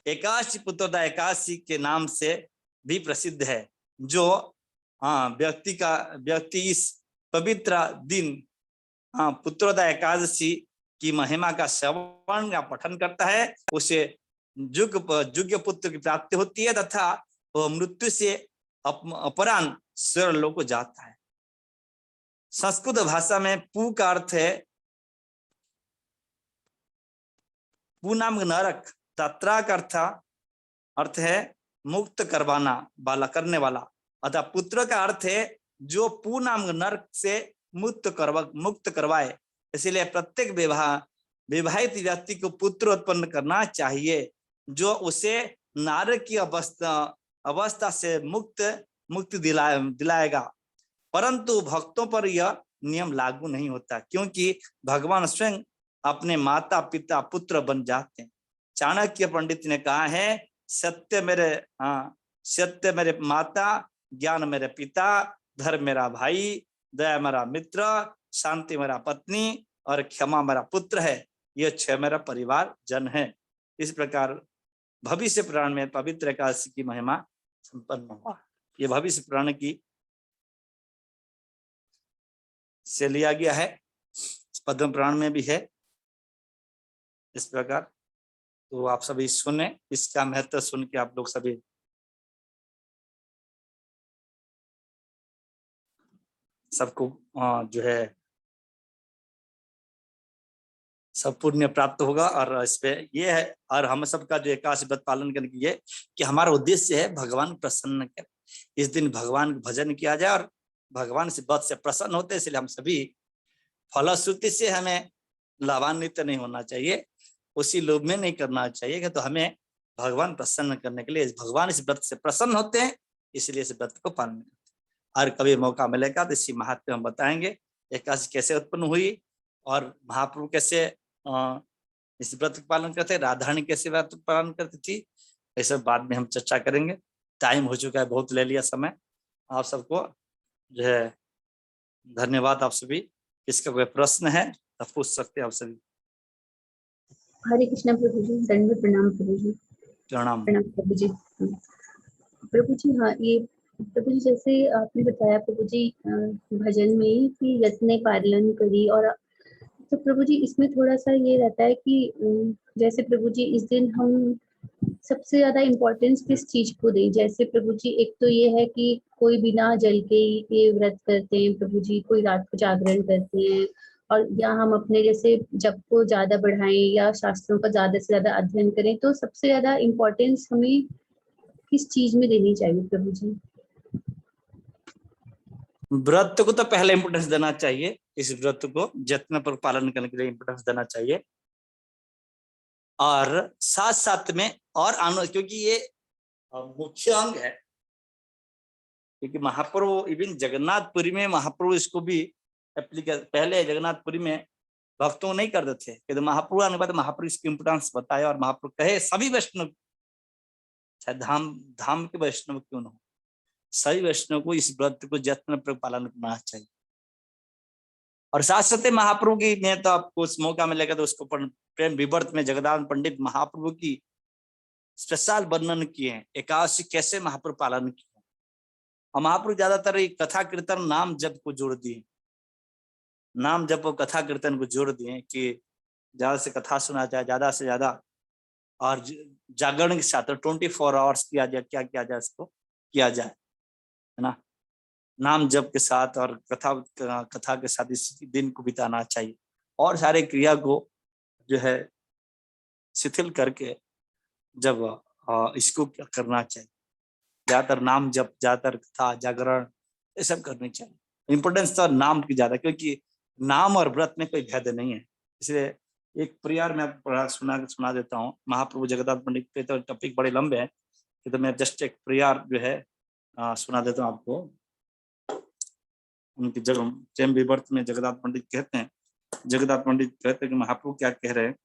S1: एकादशी पुत्रोदय एकादशी के नाम से भी प्रसिद्ध है। जो व्यक्ति इस पवित्र दिन पुत्रोदय एकादशी की महिमा का श्रवण या पठन करता है, उसे युग पुत्र की प्राप्ति होती है तथा वह मृत्यु से अपरान स्वर्गलोक को जाता है। संस्कृत भाषा में पू का अर्थ है पू नाम नरक, तत्रा का अर्थ है मुक्त करवाना वाला, करने वाला, अतः पुत्र का अर्थ है जो पू नाम नरक से मुक्त करवाए। इसलिए प्रत्येक विवाहित व्यक्ति को पुत्र उत्पन्न करना चाहिए जो उसे नारक की अवस्था से मुक्ति दिलाएगा। परंतु भक्तों पर यह नियम लागू नहीं होता, क्योंकि भगवान स्वयं अपने माता पिता पुत्र बन जाते हैं। चाणक्य पंडित ने कहा है, सत्य मेरे माता, ज्ञान मेरे पिता, धर्म मेरा भाई, दया मेरा मित्र, शांति मेरा पत्नी और क्षमा मेरा पुत्र है, यह 6 मेरा परिवार जन है। इस प्रकार भविष्य पुराण में पवित्र एकादशी की महिमा संपन्न हुआ। ये भविष्य पुराण की से लिया गया है, पद्म पुराण में भी है इस प्रकार। तो आप सभी सुने, इसका महत्व सुन के आप लोग सभी सबको जो है सब पुण्य प्राप्त होगा। और इस पे ये है, और हम सबका जो एकादशी व्रत पालन करने की ये कि हमारा उद्देश्य है भगवान प्रसन्न कर, इस दिन भगवान का भजन किया जाए और भगवान से व्रत से प्रसन्न होते, इसलिए हम सभी फलश्रुति से हमें लाभान्वित नहीं होना चाहिए, उसी लोभ में नहीं करना चाहिए कि तो हमें भगवान प्रसन्न करने के लिए भगवान इस व्रत से प्रसन्न होते हैं, इसलिए इस व्रत को पालन करते हैं। और कभी मौका मिलेगा तो इसी महात्म्य हम बताएंगे, एकादशी कैसे उत्पन्न हुई और महाप्रभु कैसे इस व्रत का पालन करते, राधारानी कैसे व्रत पालन करती थी, ये सब बाद में हम चर्चा करेंगे। टाइम हो चुका है, बहुत ले लिया समय। आप सबको जो है धन्यवाद। आप सभी, इसका कोई प्रश्न है तो पूछ सकते हैं आप सभी।
S4: हरे कृष्णा प्रभु जी, दंडवत प्रणाम प्रभु जी।
S1: प्रणाम।
S4: प्रणाम प्रभु जी। प्रभु जी हाँ, ये प्रभु जी जैसे आपने बताया प्रभु जी भजन में कि यज्ञ ने पालन करी, और तो प्रभु जी इसमें थोड़ा सा ये रहता है कि जैसे प्रभु जी इस दिन हम सबसे ज्यादा इम्पोर्टेंस किस चीज को दें। जैसे प्रभु जी एक तो ये है कि कोई बिना जल के ये व्रत करते हैं प्रभु जी, कोई रात को जागरण करते हैं, और या हम अपने जैसे जप को ज्यादा बढ़ाएं या शास्त्रों का ज्यादा से ज्यादा अध्ययन करें, तो सबसे ज्यादा इम्पोर्टेंस हमें किस चीज में देनी चाहिए प्रभु जी?
S1: व्रत को तो पहले इंपोर्टेंस देना चाहिए, इस व्रत को जत्न पर पालन करने के लिए इंपोर्टेंस देना चाहिए, और साथ साथ में और क्योंकि ये मुख्य अंग है, क्योंकि महाप्रभु इवन जगन्नाथपुरी में महाप्रभु इसको भी पहले जगन्नाथपुरी में भक्तों नहीं करते थे, कि महाप्रभु आने के बाद महाप्रभु इसकी इंपोर्टेंस बताया, और महाप्रभु कहे सभी वैष्णव, चाहे धाम के वैष्णव क्यों न हो, सभी वैष्णव को इस व्रत को जत्न पर पालन करना चाहिए। और साथ साथ महाप्रभु की ने तो आपको उस मौका मिलेगा तो उसको प्रेम विवर्त में जगदानंद पंडित महाप्रभु की स्पेशल वर्णन किए हैं, एकादशी कैसे महाप्रभु पालन किए। और महाप्रभु ज्यादातर कथा कीर्तन नाम जप को जोड़ दिए, नाम जप और कथा कीर्तन को जोड़ दिए कि ज्यादा से कथा सुना जाए, ज्यादा से ज्यादा, और जागरण के साथ 24 आवर्स किया जाए, क्या किया जाए इसको किया जाए, है ना, नाम जप के साथ और कथा के साथ इस दिन को बिताना चाहिए, और सारे क्रिया को जो है शिथिल करके जब इसको करना चाहिए, ज्यादातर नाम जप, ज्यादातर कथा जागरण ये सब करनी चाहिए। इंपोर्टेंस तो नाम की ज्यादा, क्योंकि नाम और व्रत में कोई भेद नहीं है। इसलिए एक प्रियार मैं सुना देता हूँ, महाप्रभु जगन्नाथ पंडित पे तो टॉपिक बड़े लंबे हैं, तो मैं जस्ट एक प्रियार जो है सुना देता हूँ आपको। उनकी प्रेम विवर्त में जगन्नाथ पंडित कहते हैं, जगन्नाथ पंडित कहते हैं कि महाप्रभु क्या कह रहे हैं,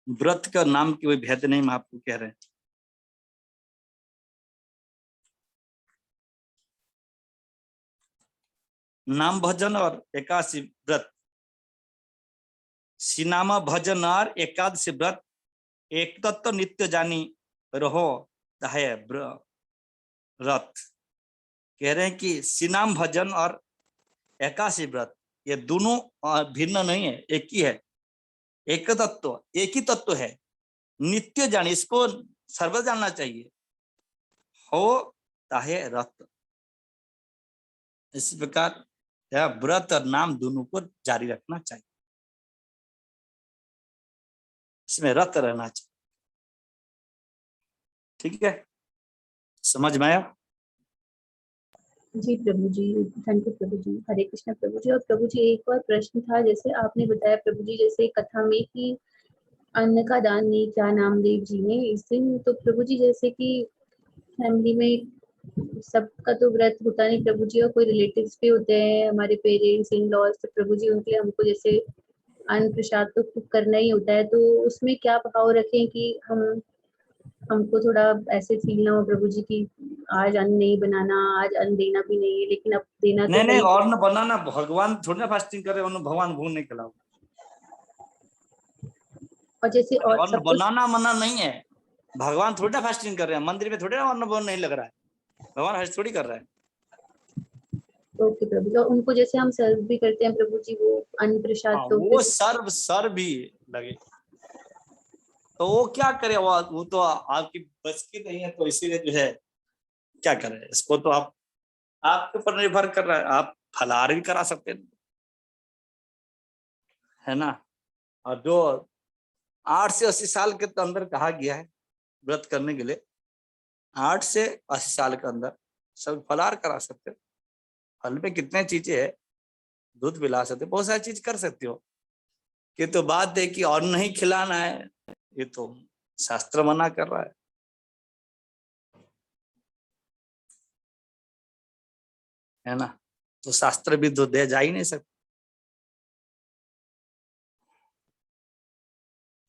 S1: व्रत का नाम की कोई भेद नहीं, महाप्रभु कह रहे हैं। नाम भजन और एकादशी व्रत, सिनामा भजन और एकादशी व्रत एक तत्व नित्य जानी रहो है व्रत। कह रहे हैं कि सिनाम भजन और एकादशी व्रत ये दोनों भिन्न नहीं है, एक ही है, एक तत्व, एक ही तत्व है, नित्य जानी, इसको सर्वदा जानना चाहिए, हो ताहे रत। इस प्रकार व्रत और नाम दोनों को जारी रखना चाहिए, इसमें रत रहना चाहिए। ठीक है, समझ में आया?
S4: जी प्रभु जी, थैंक यू प्रभु जी। हरे कृष्ण प्रभु जी। और प्रभु जी एक और प्रश्न था, जैसे आपने बताया प्रभु जी जैसे कथा में कि अन्न का दान नहीं किया नामदेव जी ने इस दिन, तो प्रभु जी जैसे कि फैमिली में सबका तो व्रत होता नहीं प्रभु जी, और कोई रिलेटिव्स भी होते हैं हमारे पेरेंट्स इन लॉज, तो प्रभु जी उनके लिए हमको जैसे अन्न प्रसाद तो कुक करना ही होता है, तो उसमें क्या भाव रखें कि हमको थोड़ा ऐसे फील ना हो प्रभु जी की आज अन्न नहीं बनाना, आज अन्न देना भी नहीं है, लेकिन अब देना तो
S1: नहीं नहीं,
S4: सही।
S1: और न बनाना, भगवान थोड़ी ना फास्टिंग करे, उन्हें भगवान भून नहीं खिलाओ।
S4: और जैसे और
S1: और
S4: सब
S1: बनाना मना नहीं है, भगवान थोड़ी ना फास्टिंग कर रहे हैं, मंदिर में थोड़ी ना अन्न भोजन नहीं लग रहा है, भगवान हज थोड़ी कर रहा है।
S4: ओके प्रभु जी, और उनको जैसे हम सर्व भी करते हैं प्रभु जी, वो अन्न प्रसाद
S1: हाँ,
S4: तो
S1: वो सर्व भी लगे, तो वो क्या करे, वो तो आपकी बस की नहीं है, तो इसीलिए जो है क्या करे, इसको तो आप आपके ऊपर निर्भर कर रहा है, आप फलाहार भी करा सकते हैं, है ना। और जो 8 से 80 साल के अंदर कहा गया है व्रत करने के लिए, 8 से 80 साल के अंदर सब फलाहार करा सकते हो। फल में कितने चीजें है, दूध पिला सकते हो, बहुत सारी चीज कर सकते हो, कि तो बात है कि और नहीं खिलाना है, ये तो शास्त्र मना कर रहा है ना, तो शास्त्र भी तो दे जा ही नहीं सकते।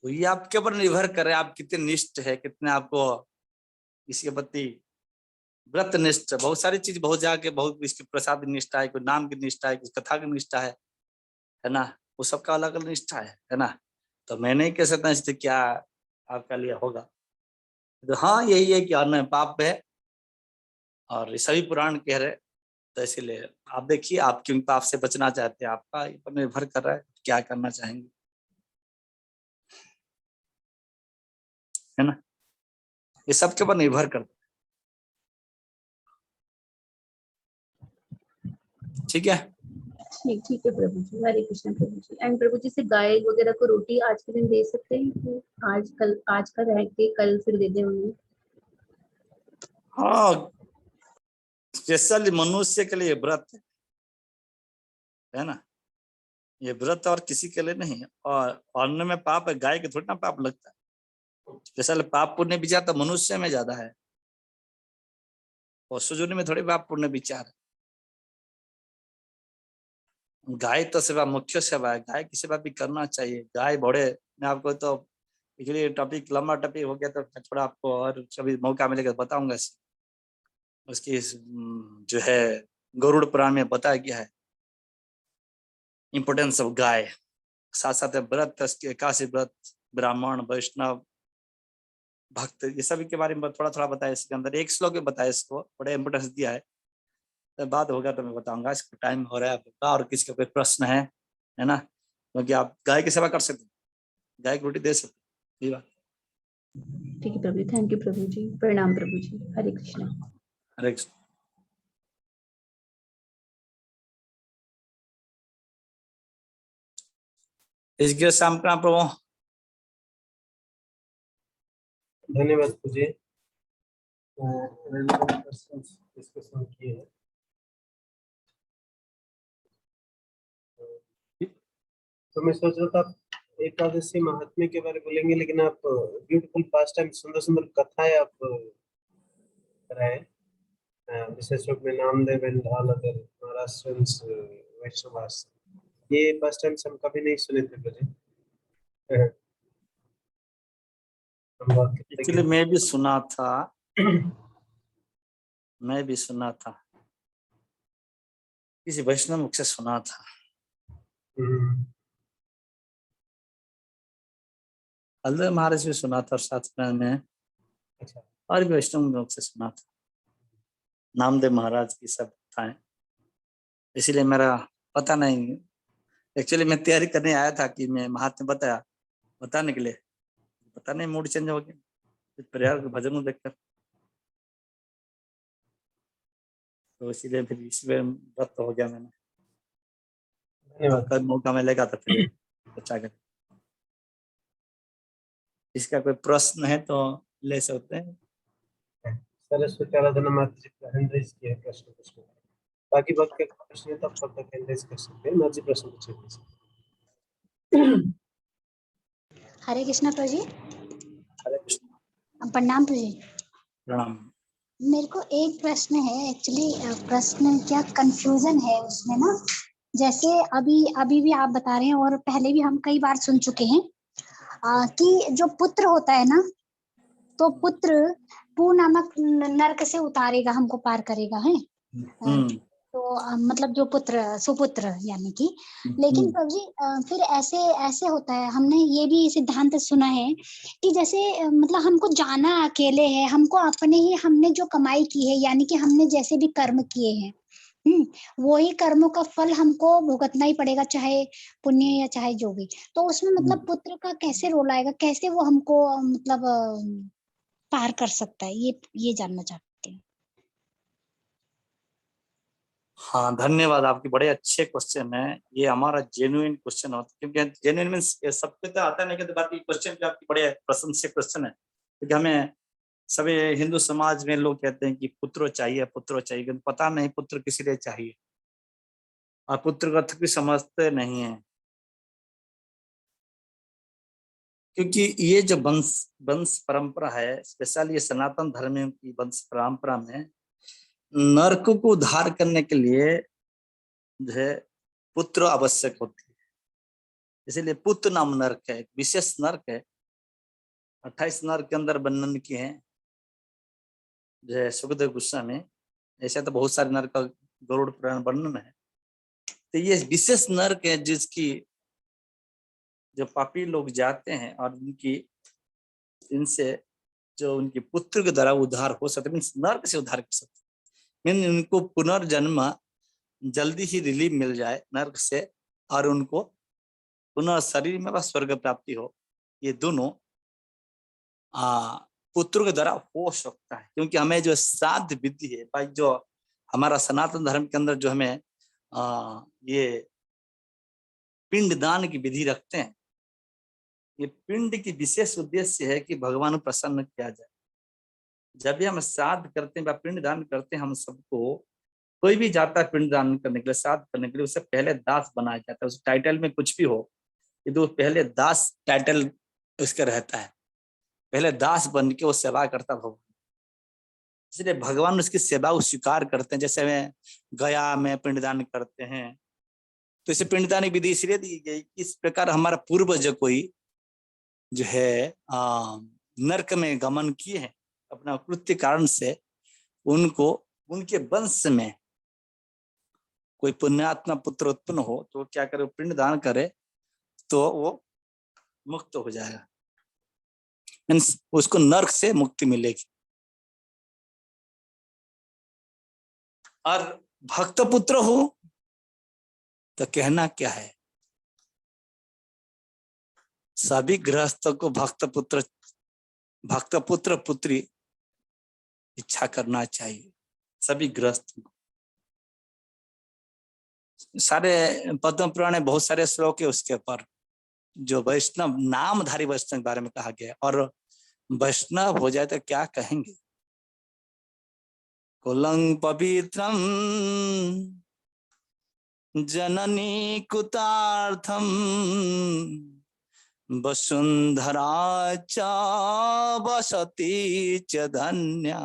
S1: तो ये आपके ऊपर निर्भर करे, आप कितने निष्ठ है, कितने आपको इसके प्रति व्रत निष्ठ। बहुत सारी चीज, बहुत जाके बहुत इसकी प्रसाद निष्ठा है, कोई नाम की निष्ठा है, कोई कथा की निष्ठा है ना, वो सबका अलग अलग निष्ठा है ना। तो मैं नहीं कह सकता इससे क्या आपका लिए होगा। तो हाँ, यही है कि अन्न पाप है, और ये सभी पुराण कह रहे, तो इसीलिए आप देखिए, आप क्यों पाप से बचना चाहते हैं, आपका ऊपर निर्भर कर रहा है क्या करना चाहेंगे, है ना, ये सबके ऊपर निर्भर करता है। ठीक है,
S4: ठीक है प्रभु जी, हरे कृष्ण प्रभु जी। एंड प्रभु जी से गाय वगैरह को रोटी आज के दिन दे सकते हैं कि आज का रह के कल फिर दे दें उन्हें?
S1: हाँ, स्पेशली मनुष्य के लिए व्रत है ना, ये व्रत और किसी के लिए नहीं है। और अन्न में पाप है, गाय के थोड़ी ना पाप लगता है, स्पेशल पाप पुण्य विचार तो मनुष्य में ज्यादा है, पशु जोनि में थोड़ी पाप पुण्य विचार है। गाय तो सेवा मुख्य सेवा है, गाय की सेवा भी करना चाहिए। गाय बड़े, मैं आपको तो इसलिए टॉपिक लंबा टॉपिक हो गया, तो थोड़ा आपको और कभी मौका मिलेगा बताऊंगा। उसकी जो है गरुड़ पुराण में बताया गया है इंपोर्टेंस ऑफ गाय। साथ साथ व्रत, एकादशी व्रत, ब्राह्मण, वैष्णव, भक्त, ये सभी के बारे में थोड़ा थोड़ा बताया इसके अंदर, एक श्लोक में बताया, इसको बड़ा इंपोर्टेंस दिया है। तो बात होगा तो मैं बताऊंगा, इसको टाइम हो रहा है आपका, और किसी का कोई प्रश्न है ना, क्योंकि आप गाय की सेवा कर सकते, गाय की रोटी दे सकते, ये बात।
S4: ठीक है प्रभु, थैंक यू प्रभु जी, प्रणाम प्रभु जी, हरे कृष्ण।
S1: हरे कृष्ण। इसके शाम का प्रभु
S2: धन्यवाद पूज्य, डिस्कशन किए हैं। तो मैं सोच रहा था एकादशी महात्म्य के बारे में बोलेंगे, लेकिन आप ब्यूटीफुल पास्ट टाइम, सुंदर सुंदर कथाएं आप कराए, विशेष रूप में Namdev and all other Maharashtrians Vaishnavas, ये पास्ट टाइम हम कभी नहीं सुने थे मुझे।
S1: एक्चुअली मैं भी सुना था, मैं भी सुना था, किसी वैष्णव मुख से सुना था। हल्दर महाराज भी सुना था, और साथ में
S2: अच्छा,
S1: और भी वैष्णव मुख से सुना था, नामदेव महाराज की सब कथाएं। इसीलिए मेरा पता नहीं, एक्चुअली मैं तैयारी करने आया था कि मैं महात्मा बताने के लिए, पता नहीं मूड चेंज हो गया प्रयाग भजन में देखकर, तो इसीलिए फिर इसमें व्रत हो गया मैंने।
S2: धन्यवाद।
S1: कल मौका मिलेगा तो फिर अच्छा करें। इसका कोई प्रश्न है तो ले सकते हैं।
S2: सरस्वती आराधना माता जी का हैंड रेज किया प्रश्न पूछने, बाकी वक्त के प्रश्न है तब तक हैंड रेज कर सकते हैं, माता जी प्रश्न पूछेंगे।
S5: हरे कृष्णा प्रभु जी,
S1: हरे कृष्ण।
S5: प्रणाम प्रभु जी।
S1: प्रणाम।
S5: मेरे को एक प्रश्न है, एक्चुअली प्रश्न क्या कंफ्यूजन है उसमें ना, जैसे अभी भी आप बता रहे हैं और पहले भी हम कई बार सुन चुके हैं कि जो पुत्र होता है ना, तो पुत्र पू नामक नरक से उतारेगा, हमको पार करेगा है। तो मतलब जो पुत्र सुपुत्र यानी कि, लेकिन प्रभु जी फिर ऐसे ऐसे होता है, हमने ये भी सिद्धांत सुना है कि जैसे मतलब हमको जाना अकेले है, हमको अपने ही हमने जो कमाई की है यानी कि हमने जैसे भी कर्म किए हैं वही कर्मों का फल हमको भुगतना ही पड़ेगा, चाहे पुण्य या चाहे जो भी। तो उसमें मतलब पुत्र का कैसे रोल आएगा, कैसे वो हमको मतलब पार कर सकता है, ये जानना चाहते हैं।
S1: हाँ, धन्यवाद, आपके बड़े अच्छे क्वेश्चन है। ये हमारा जेन्युइन क्वेश्चन होता है, क्योंकि जेन्युइन मींस सबके तो आता नहीं, कि बात ये क्वेश्चन भी आपकी बड़े प्रशंसनीय क्वेश्चन है। क्योंकि हमें सभी हिंदू समाज में लोग कहते हैं कि पुत्र चाहिए, पुत्र चाहिए, কিন্তু पता नहीं पुत्र किस लिए चाहिए, और पुत्र का अर्थ भी समझते नहीं है। क्योंकि ये जो वंश परंपरा है, स्पेशली ये सनातन धर्म की वंश परंपरा में नरक को उद्धार करने के लिए जो है पुत्र आवश्यक होती है। इसीलिए पुत्र नाम नरक है, विशेष नरक है। 28 नरक के अंदर वर्णन किए हैं जो है सुखदेव गोस्वामी। ऐसे तो बहुत सारे नरक का गरुड़ पुराण वर्णन है। तो ये विशेष नरक है जिसकी जो पापी लोग जाते हैं और इनसे जो उनके पुत्र के द्वारा उद्धार हो सकते, मीन्स नरक से उद्धार कर सकते, मीन उनको पुनर्जन्म जल्दी ही रिलीफ मिल जाए नरक से, और उनको पुनः शरीर में स्वर्ग प्राप्ति हो। ये दोनों पुत्र के द्वारा हो सकता है। क्योंकि हमें जो श्राद्ध विधि है भाई, जो हमारा सनातन धर्म के अंदर जो हमें ये पिंड दान की विधि रखते हैं, ये पिंड की विशेष उद्देश्य है कि भगवान को प्रसन्न किया जाए। जब भी हम श्राद्ध करते हैं, पिंड दान करते हैं, हम सबको, कोई भी जाता है पिंड दान करने के लिए, श्राद्ध करने के लिए, उससे पहले दास बनाया जाता है। उस टाइटल में कुछ भी हो, ये तो पहले दास टाइटल उसका रहता है, पहले दास बन के वो सेवा करता भगवान। इसलिए भगवान उसकी सेवा को स्वीकार करते हैं। जैसे हमें गया में पिंडदान करते हैं, तो इसे पिंडदान की विधि इसलिए दी गई, इस प्रकार हमारा पूर्वज कोई जो है नरक में गमन किए हैं अपना कृत्य कारण से, उनको उनके वंश में कोई पुण्यात्मा पुत्र उत्पन्न हो तो क्या करे, पिंडदान करे तो वो मुक्त हो जाएगा, मीन्स उसको नरक से मुक्ति मिलेगी। और भक्त पुत्र हो तो कहना क्या है, सभी गृहस्थों को भक्त पुत्र पुत्री इच्छा करना चाहिए, सभी गृहस्थों को। सारे पद्म पुराण में बहुत सारे श्लोक है उसके ऊपर, जो वैष्णव नामधारी वैष्णव के बारे में कहा गया। और वैष्णव हो जाए तो क्या कहेंगे, कुलं पवित्रम जननी कुतार्थम वसुंधरा च वसति च धन्या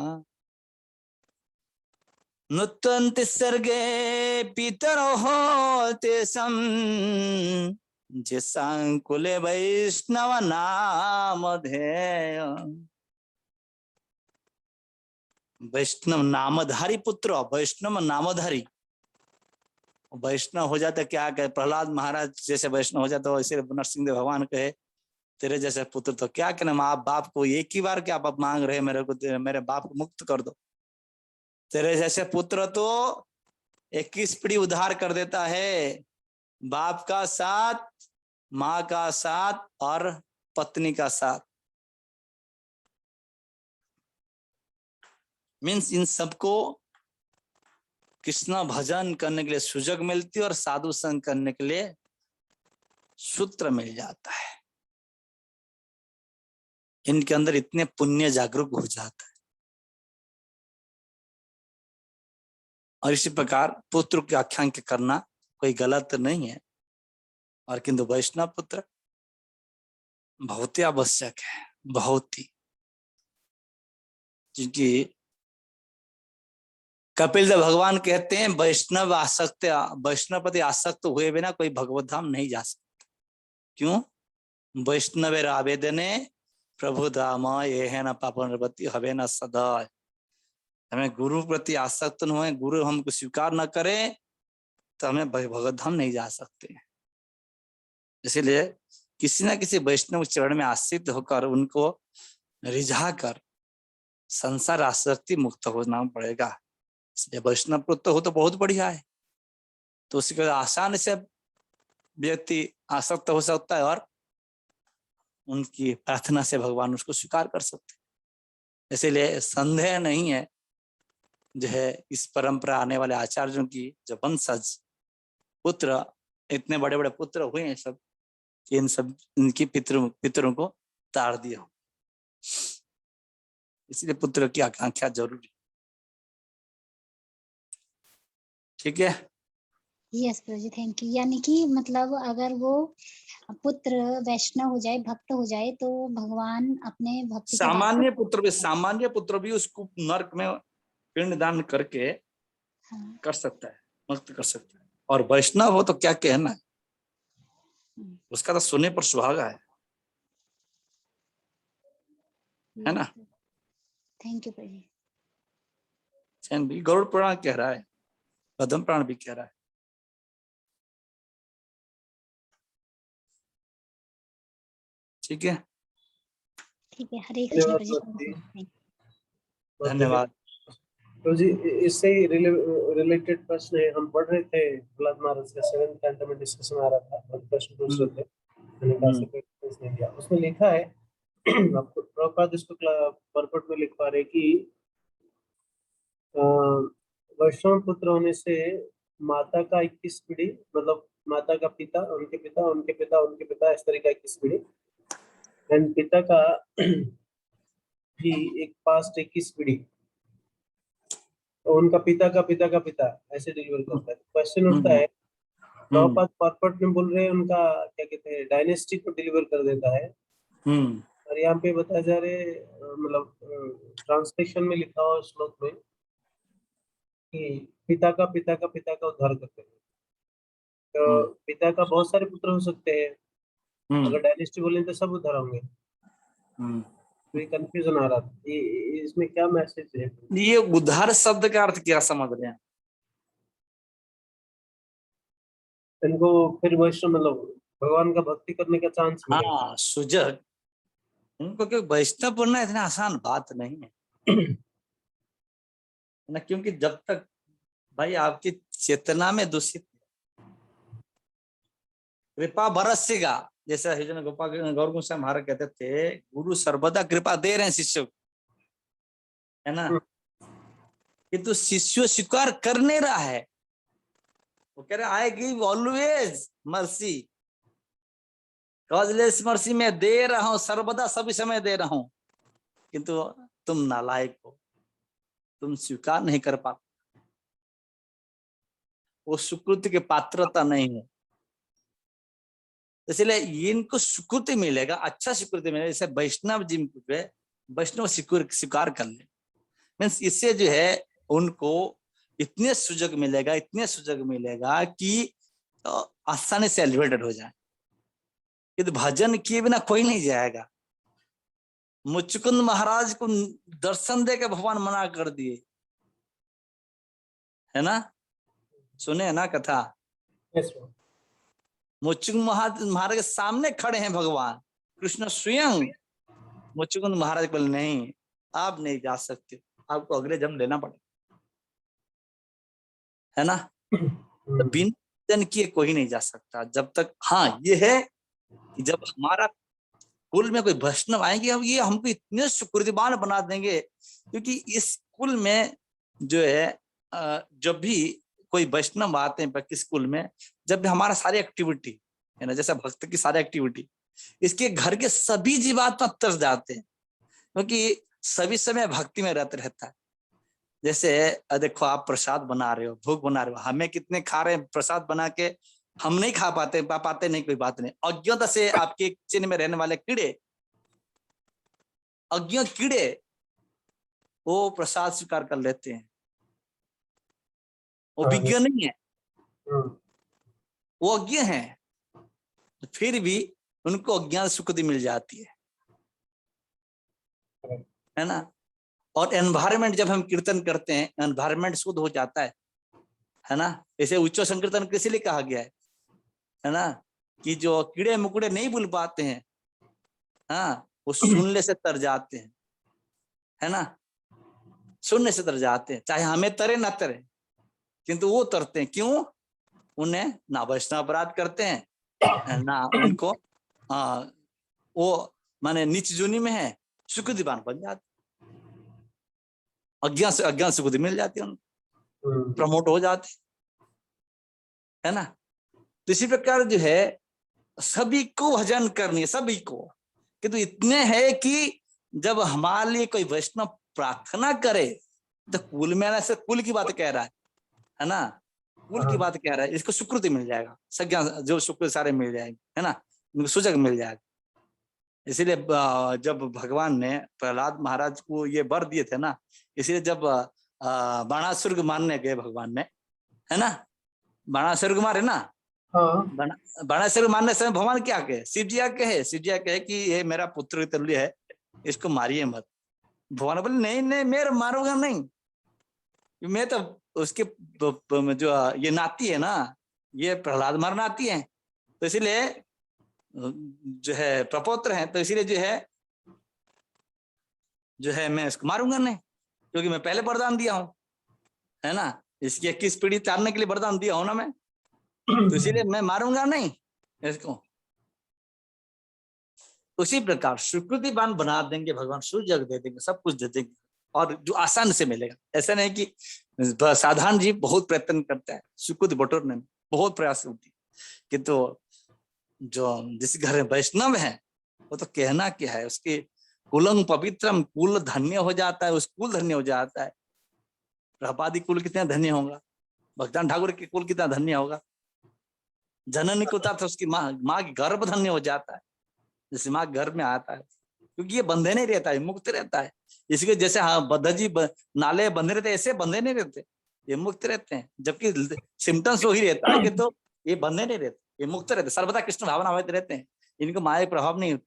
S1: नुतन्ति सर्गे पितरो तेषां जेषां कुले वैष्णव नामधेय। वैष्णव नामधारी पुत्र, वैष्णव नामधारी, वैष्णव हो जाता क्या कहे, प्रहलाद महाराज जैसे वैष्णव हो जाता, वैसे नरसिंह देव भगवान कहे तेरे जैसे पुत्र तो क्या कहना, माँ बाप को एक ही बार क्या आप मांग रहे मेरे को, मेरे बाप को मुक्त कर दो। तेरे जैसे पुत्र तो 21 पीढ़ी उद्धार कर देता है, बाप का साथ, माँ का साथ और पत्नी का साथ। मीन्स इन सबको कृष्ण भजन करने के लिए सुजग मिलती है और साधु संग करने के लिए सूत्र मिल जाता है। इनके अंदर इतने पुण्य जागरूक हो जाता है। और इसी प्रकार पुत्र की आख्यान करना कोई गलत नहीं है, और किंतु वैष्णव पुत्र बहुत ही आवश्यक है, बहुत ही। क्योंकि कपिल देव भगवान कहते हैं वैष्णवपति आसक्त हुए बिना कोई भगवत धाम नहीं जा सकता। क्यों? वैष्णवेर आवेदने प्रभु धाम ये है न पापति हवे न सदा। हमें गुरु प्रति आसक्त न हो, गुरु हमको स्वीकार न करें तो हमें भगवत धाम नहीं जा सकते। इसीलिए किसी न किसी वैष्णव चरण में आश्रित होकर उनको रिझा कर संसार आसक्ति मुक्त होना पड़ेगा। इसलिए वैष्णव पुत्र हो तो बहुत बढ़िया है, तो उसके आसान से व्यक्ति आसक्त हो सकता है और उनकी प्रार्थना से भगवान उसको स्वीकार कर सकते हैं। इसीलिए संदेह नहीं है जो है इस परंपरा आने वाले आचार्यों की जो वंशज पुत्र, इतने बड़े बड़े पुत्र हुए हैं सब, इन सब इनकी पितरों को तार दिया। इसलिए पुत्र की आकांक्षा जरूरी। ठीक है,
S5: यस प्रभु जी, थैंक यू। यानी कि मतलब अगर वो पुत्र वैष्णव हो जाए, भक्त हो जाए, तो भगवान अपने भक्ति के
S1: सामान्य पुत्र भी उसको नरक में पिंड दान करके
S5: हाँ।
S1: कर सकता है, मुक्त कर सकता है। और वैष्णव हो तो क्या कहना है, उसका तो सुनने पर सुहागा है ना।
S5: थैंक यू प्रभु।
S1: चैन भी गरुड़ पुराण कह रहा है, पद्म पुराण भी कह रहा है। ठीक है,
S5: ठीक है, हरे कृष्ण प्रभु जी।
S1: धन्यवाद।
S2: तो जी इससे ही रिलेटेड प्रश्न है, हम पढ़ रहे थे प्रहलाद महाराज का 7th कैंटो में डिस्कशन आ रहा था, और प्रश्न पूछ रहे थे, मैंने कहा से कोई प्रश्न नहीं किया। उसमें लिखा है आपको प्रभुपाद इसको परपट में लिख पा रहे कि वैष्णव पुत्र होने से माता का 21 पीढ़ी, मतलब माता का पिता, उनके पिता, उनके पिता, उनके पिता, इस तरह का 21 पीढ़ी, एंड पिता का भी एक पास्ट 21 पीढ़ी, तो उनका पिता का पिता का पिता ऐसे डिलीवर करता है। क्वेश्चन उठता है, प्रभुपाद परपट में बोल रहे हैं उनका क्या कहते हैं डायनेस्टी को डिलीवर कर देता है, और यहाँ पे बताया जा रहे मतलब ट्रांसलेशन में लिखा हुआ श्लोक में कि पिता का पिता का पिता का उद्धार करते हैं। तो पिता का बहुत सारे पुत्र हो सकते हैं, अगर डायनेस्टी बोले तो सब उद्धार होंगे। तो ये कंफ्यूजन आ रहा था, इसमें क्या मैसेज है?
S1: ये उद्धार शब्द का अर्थ क्या समझ रहे हैं?
S2: इनको फिर वैष्णव मतलब भगवान का भक्ति करने का चांस मिलेगा।
S1: हाँ, सुजग उनको, क्योंकि वैष्णव बनना इतना आसान बात नहीं है ना, क्योंकि जब तक भाई आपकी चेतना में दूषित कृपा बरसेगा, जैसा हिजन गोपाल गौर गोस्वामी महाराज कहते थे, गुरु सर्वदा कृपा दे रहे हैं शिष्य को, है ना, कि तू शिष्य स्वीकार कर नहीं रहा है। वो कह रहे I give always mercy, causeless mercy मैं दे रहा हूं, सर्वदा सभी समय दे रहा हूं, किंतु तुम नालायक हो, तुम स्वीकार नहीं कर पाते, वो सुकृति की पात्रता नहीं है। इसलिए इनको स्वीकृति मिलेगा, अच्छा स्वीकृति मिलेगा। जैसे वैष्णव जी जो है, वैष्णव स्वीकार कर ले, मीन्स इससे जो है उनको इतने सुजग मिलेगा, इतने सुजग मिलेगा कि आसानी से एलिवेटेड हो जाए। यदि भजन किए बिना कोई नहीं जाएगा। मुचकुंद महाराज को दर्शन दे के भगवान मना कर दिए, है ना, सुने है ना कथा। मुचकुंद महाराज के सामने खड़े हैं भगवान कृष्ण स्वयं, मुचकुंद महाराज बोले नहीं, आप नहीं जा सकते, आपको अगले जन्म लेना पड़ेगा, है ना। तो बिना जन किए कोई नहीं जा सकता जब तक। हाँ ये है कि जब हमारा कुल में कोई वैष्णव आएंगे, अब ये हमको इतने सुकृतिवान बना देंगे, क्योंकि इस कुल में जो है जब भी कोई वैष्णव आते हैं किस कुल में, जब भी हमारा सारी एक्टिविटी है ना, जैसे भक्त की सारी एक्टिविटी, इसके घर के सभी जीवात्मा तरस जाते हैं, क्योंकि सभी समय भक्ति में रहता है। जैसे देखो आप प्रसाद बना रहे हो, भोग बना रहे हो, हमें कितने खा रहे हैं प्रसाद बना के, हम नहीं खा पाते नहीं, कोई बात नहीं। अज्ञता से आपके किचन में रहने वाले कीड़े, अज्ञ कीड़े, वो प्रसाद स्वीकार कर लेते हैं, वो विज्ञ नहीं है, वो अज्ञ है, फिर भी उनको अज्ञान सुकृति मिल जाती है। है ना। और एनवायरमेंट जब हम कीर्तन करते हैं, एनवायरमेंट शुद्ध हो जाता है ना। इसे उच्च संकीर्तन किस लिए कहा गया है ना, कि जो कीड़े मकोड़े नहीं बोल पाते हैं, हाँ, वो सुनने से तर जाते हैं, है ना, सुनने से तर जाते हैं, चाहे हमें तरे ना तरे, किंतु वो तरते हैं। क्यों? उन्हें ना वैष्णव अपराध करते हैं, ना उनको वो माने नीच जूनी में है, सुकृतिवान बन जाते, अज्ञान से अज्ञान सुकृति मिल जाती है उनको, प्रमोट हो जाते, है ना। तो इसी प्रकार जो है सभी को भजन करनी है, सभी को, किंतु इतने है कि जब हमारे लिए कोई वैष्णव प्रार्थना करे तो कुल में से कुल की बात कह रहा है ना, कुल की बात कह रहा है, इसको सुकृति मिल जाएगा, संज्ञा जो सुकृति सारे मिल जाएंगे, है ना, उनको सूचक मिल जाएगा। इसीलिए जब भगवान ने प्रहलाद महाराज को ये वर दिए थे ना, इसलिए जब बाणासुर को मारने गए भगवान ने, है ना, बाणासुर को मारे ना, बाणासुर को मारने समय भगवान क्या कहे, शिव जी कहे कि ये मेरा पुत्र तुल्य है, इसको मारिए मत। भगवान बोले नहीं नहीं, मैं मारूंगा नहीं, मैं तो उसके जो ये नाती है ना, ये प्रहलाद मार नाती है, तो इसीलिए जो है प्रपौत्र है, तो इसीलिए जो है मैं इसको मारूंगा नहीं, क्योंकि मैं पहले वरदान दिया हूं, है ना, इसकी 21 पीढ़ी तारने के लिए वरदान दिया हूं ना मैं, तो इसीलिए मैं मारूंगा नहीं इसको। उसी प्रकार स्वीकृतिवान बना देंगे भगवान, सुजग दे देंगे, सब कुछ दे देंगे, और जो आसान से मिलेगा। ऐसा नहीं कि साधारण जीव बहुत प्रयत्न करता है स्वीकृति बटोरने में, बहुत प्रयास होती है, किंतु जो जिस घर में वैष्णव है वो तो कहना क्या है, उसके कुलंग पवित्रम, कुल धन्य हो जाता है, उस कुल धन्य हो जाता है। प्रभापादी कुल कितना धन्य होगा, भक्तान ठाकुर के कुल कितना धन्य होगा, जननी को था उसकी माँ की गर्भ धन्य हो जाता है, जैसे माँ घर में आता है, क्योंकि ये बंधे नहीं रहता है, मुक्त रहता है। इसके जैसे हाँ बद्ध जी नाले बंधे रहते, ऐसे बंधे नहीं रहते, ये मुक्त रहते हैं, जबकि सिम्टम्स वही रहता है कि तो ये बंधे नहीं रहते, ये मुक्त रहते, सर्वदा कृष्ण भावना में रहते हैं, इनको माया प्रभाव नहीं होता,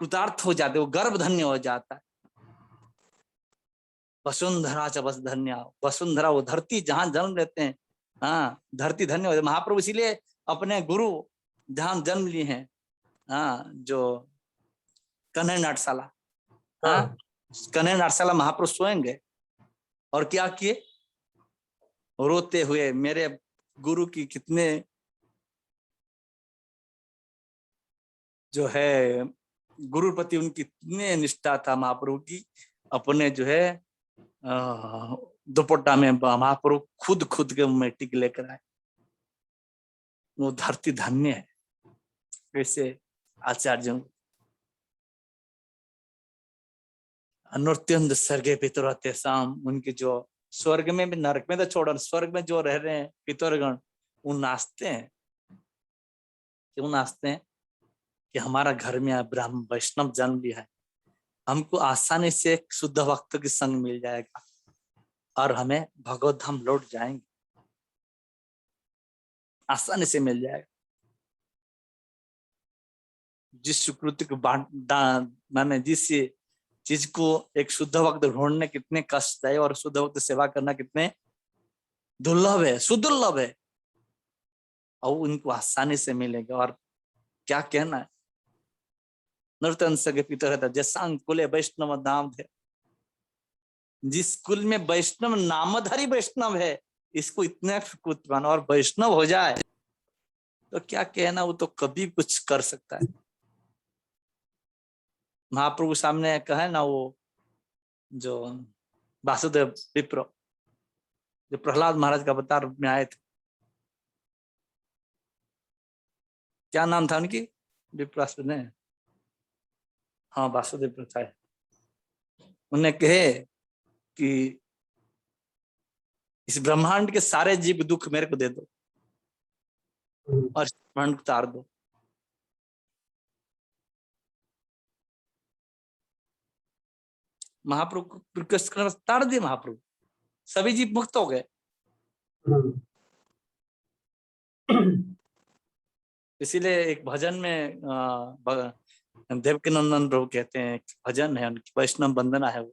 S1: कृतार्थ हो जाते, वो गर्भ धन्य हो जाता है। वसुंधरा च बस धन्य, वसुंधरा वो धरती जहां जन्म लेते हैं, हाँ धरती धन्य हो जाती। महाप्रभु इसीलिए अपने गुरु जहां जन्म लिए हैं, हाँ जो कन्हैया नाटशाला, हाँ कन्हैया नाटशाला महाप्रभु स्वयं गए और क्या किए, रोते हुए, मेरे गुरु की कितने जो है गुरु प्रति उनकी कितने निष्ठा था महाप्रभु की, अपने जो है दुपट्टा में महाप्रभु खुद के मिट्टी के लेकर आए, वो धरती धन्य है। कैसे आचार्य अनुत्यंत स्वर्गे पितर तेसाम, उनके जो स्वर्ग में भी, नरक में तो छोड़ो, स्वर्ग में जो रह रहे हैं पितरगण, वो नाचते हैं। क्यों नाचते हैं? कि हमारा घर में ब्राह्मण वैष्णव जन्म लिया है, हमको आसानी से एक शुद्ध भक्त के संग मिल जाएगा और हमें भगवत धाम लौट जाएंगे, आसानी से मिल जाएगा। जिस सुकृति को माने जिस चीज को एक शुद्ध भक्त ढूंढने कितने कष्ट है, और शुद्ध भक्त सेवा करना कितने दुर्लभ है, सुदुर्लभ है, और उनको आसानी से मिलेगा। और क्या कहना है, नर्तन सगे पितर रहता जैसा कुले वैष्णव नाम थे, जिस कुल में वैष्णव नामधारी वैष्णव है, इसको इतने कुतवान और वैष्णव हो जाए तो क्या कहना, वो तो कभी कुछ कर सकता है। महाप्रभु सामने कहे ना, वो जो वासुदेव विप्र जो प्रहलाद महाराज का अवतार रूप में आए थे, क्या नाम था उनकी, विप्रास ने, हाँ वासुदेव प्रसाद, उन्हें कहे कि इस ब्रह्मांड के सारे जीव दुख मेरे को दे दो और इस ब्रह्मांड को तार दो। महाप्रभु को रिक्वेस्ट करने पर तार दिए महाप्रभु, सभी जीव मुक्त हो गए। इसीलिए एक भजन में देवकी नंदन प्रभु कहते हैं, भजन है उनकी, वैष्णव वंदना है वो,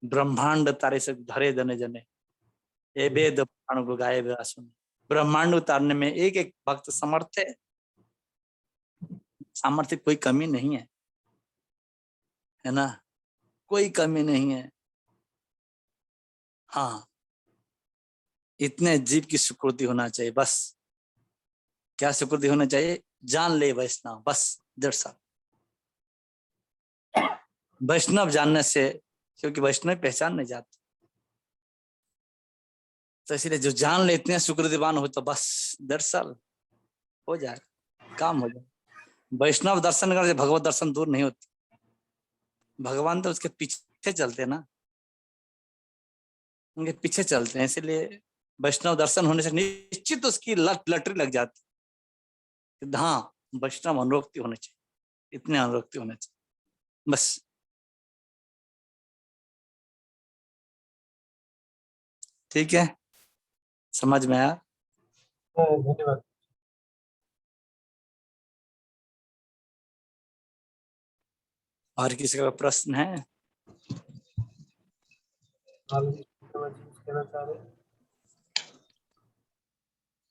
S1: ब्रह्मांड तारे से धरे जने जने, ये वेद पुराण को गाए सुन। ब्रह्मांड उतारने में एक एक भक्त समर्थ है, सामर्थ्य कोई कमी नहीं है ना, कोई कमी नहीं है। हाँ, इतने जीव की सुकृति होना चाहिए बस। क्या सुकृति होना चाहिए? जान ले वैष्णव, बस 1.5 साल। वैष्णव जानने से, क्योंकि वैष्णव पहचान नहीं जाती, तो इसलिए जो जान ले इतने सुकृतिवान हो तो बस 1.5 साल हो जाए, काम हो जाए। वैष्णव दर्शन करने से भगवत दर्शन दूर नहीं होती, भगवान तो उसके पीछे चलते हैं ना, उनके पीछे चलते हैं। इसलिए वैष्णव दर्शन होने से निश्चित उसकी लटरी लग जाती। हाँ, वैष्णव अनुरक्ति होने चाहिए, इतने अनुरक्ति होने चाहिए बस। ठीक है, समझ में आया?
S2: धन्यवाद।
S1: और किसी का प्रश्न है?
S2: कहना चाह रहे हैं?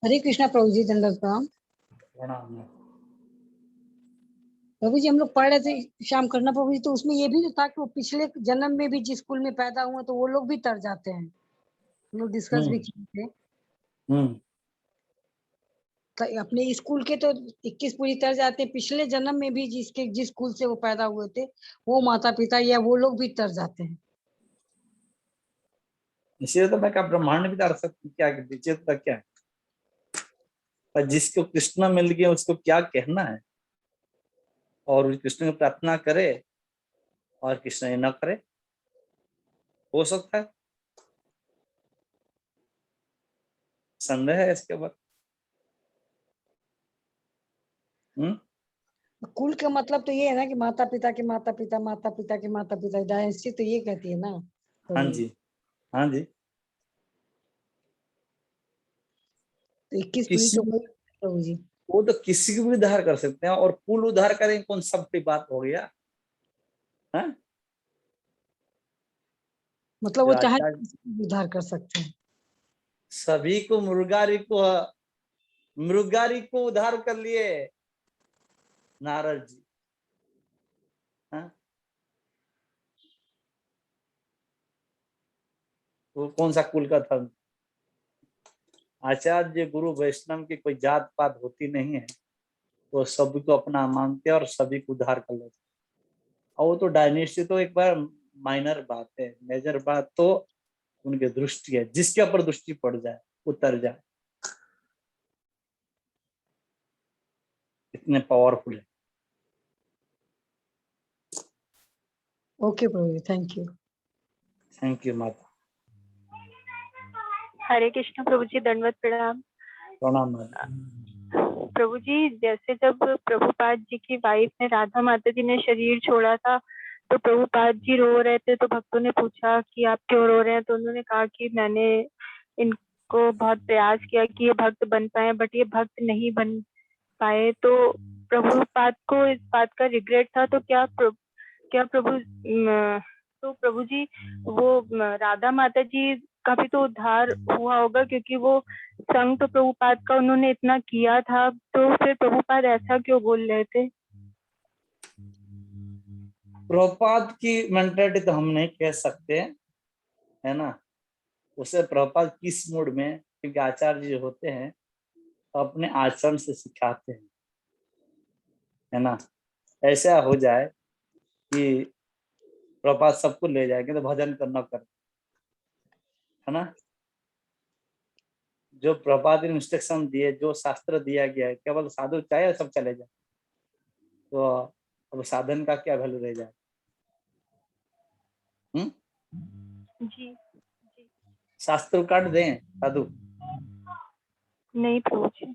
S3: हरे कृष्णा प्रभु जी, दंडवत प्रणाम। प्रभु जी, हम लोग पढ़ रहे थे श्याम करना प्रभु जी, तो उसमें ये भी तो था कि वो पिछले जन्म में भी जिस स्कूल में पैदा हुए तो वो लोग भी तर जाते हैं, हम लोग डिस्कस भी किए थे। तो अपने स्कूल के तो 21 पूरी तर जाते हैं, पिछले जन्म में भी जिस स्कूल से वो पैदा हुए थे वो माता पिता या वो लोग भी तर जाते हैं।
S1: इसलिए तो मैं कहा ब्रह्मांड भी तर सकती, क्या विचित्र क्या है। पर जिसको कृष्ण मिल गया उसको क्या कहना है, और कृष्ण की प्रार्थना करे और कृष्ण ये न करे, हो सकता है? संदेह है इसके ऊपर?
S3: कुल का मतलब तो ये है ना कि माता पिता के माता पिता, माता पिता के माता पिता, डायनेस्टी तो ये कहती है ना।
S1: हाँ जी, हाँ जी।
S3: तो 21 पूरी
S1: किसी
S3: तो प्रभु जी,
S1: वो तो किसी को भी उद्धार कर सकते हैं, और कुल उद्धार करें कौन सब की बात हो गया? हाँ?
S3: मतलब वो चाहे उद्धार कर सकते हैं।
S1: सभी को मृगारी को उद्धार कर लिए नारद जी। हाँ? वो कौन सा कुल का था? आचार्य गुरु वैष्णव की कोई जात पात होती नहीं है, तो सभी को अपना मानते और सभी को उद्धार कर लेते। और वो तो डायनेस्टी तो एक बार माइनर बात है, मेजर बात तो उनकी दृष्टि है, जिसके ऊपर दृष्टि पड़ जाए उतर जाए, इतने पावरफुल है।
S3: ओके प्रभु जी, थैंक यू।
S1: थैंक यू माता।
S6: हरे कृष्ण प्रभु जी, दंडवत प्रणाम।
S1: प्रणाम।
S6: प्रभु जी, जैसे जब प्रभुपाद जी की वाइफ ने, राधा माता जी ने शरीर छोड़ा था, तो प्रभुपाद जी रो रहे थे, तो भक्तों ने पूछा कि आप क्यों रो रहे हैं, तो उन्होंने कहा कि मैंने इनको बहुत प्रयास किया कि ये भक्त बन पाए, बट ये भक्त नहीं बन पाए। तो प्रभुपाद को इस बात का रिग्रेट था, तो क्या प्रभु जी, वो राधा माता जी का भी तो उद्धार हुआ होगा, क्योंकि वो संग तो प्रभुपाद का उन्होंने इतना किया था, तो फिर प्रभुपाद ऐसा क्यों बोल रहे थे?
S1: प्रभुपाद की मेंटालिटी तो हम नहीं कह सकते, है ना। उसे प्रभुपाद किस मूड में, क्योंकि आचार्य जी होते हैं तो अपने आचरण से सिखाते हैं, है ना। ऐसा हो जाए कि प्रभुपाद सबको ले जाएंगे तो भजन करना कर, है ना। जो प्रभुपाद ने इंस्ट्रक्शन दिए, जो शास्त्र दिया गया है, केवल साधु चाहे सब चले जाए, तो अब साधन का क्या वैल्यू रह जाए?
S6: जी
S1: शास्त्र काट दें साधु?
S6: नहीं प्रभु जी।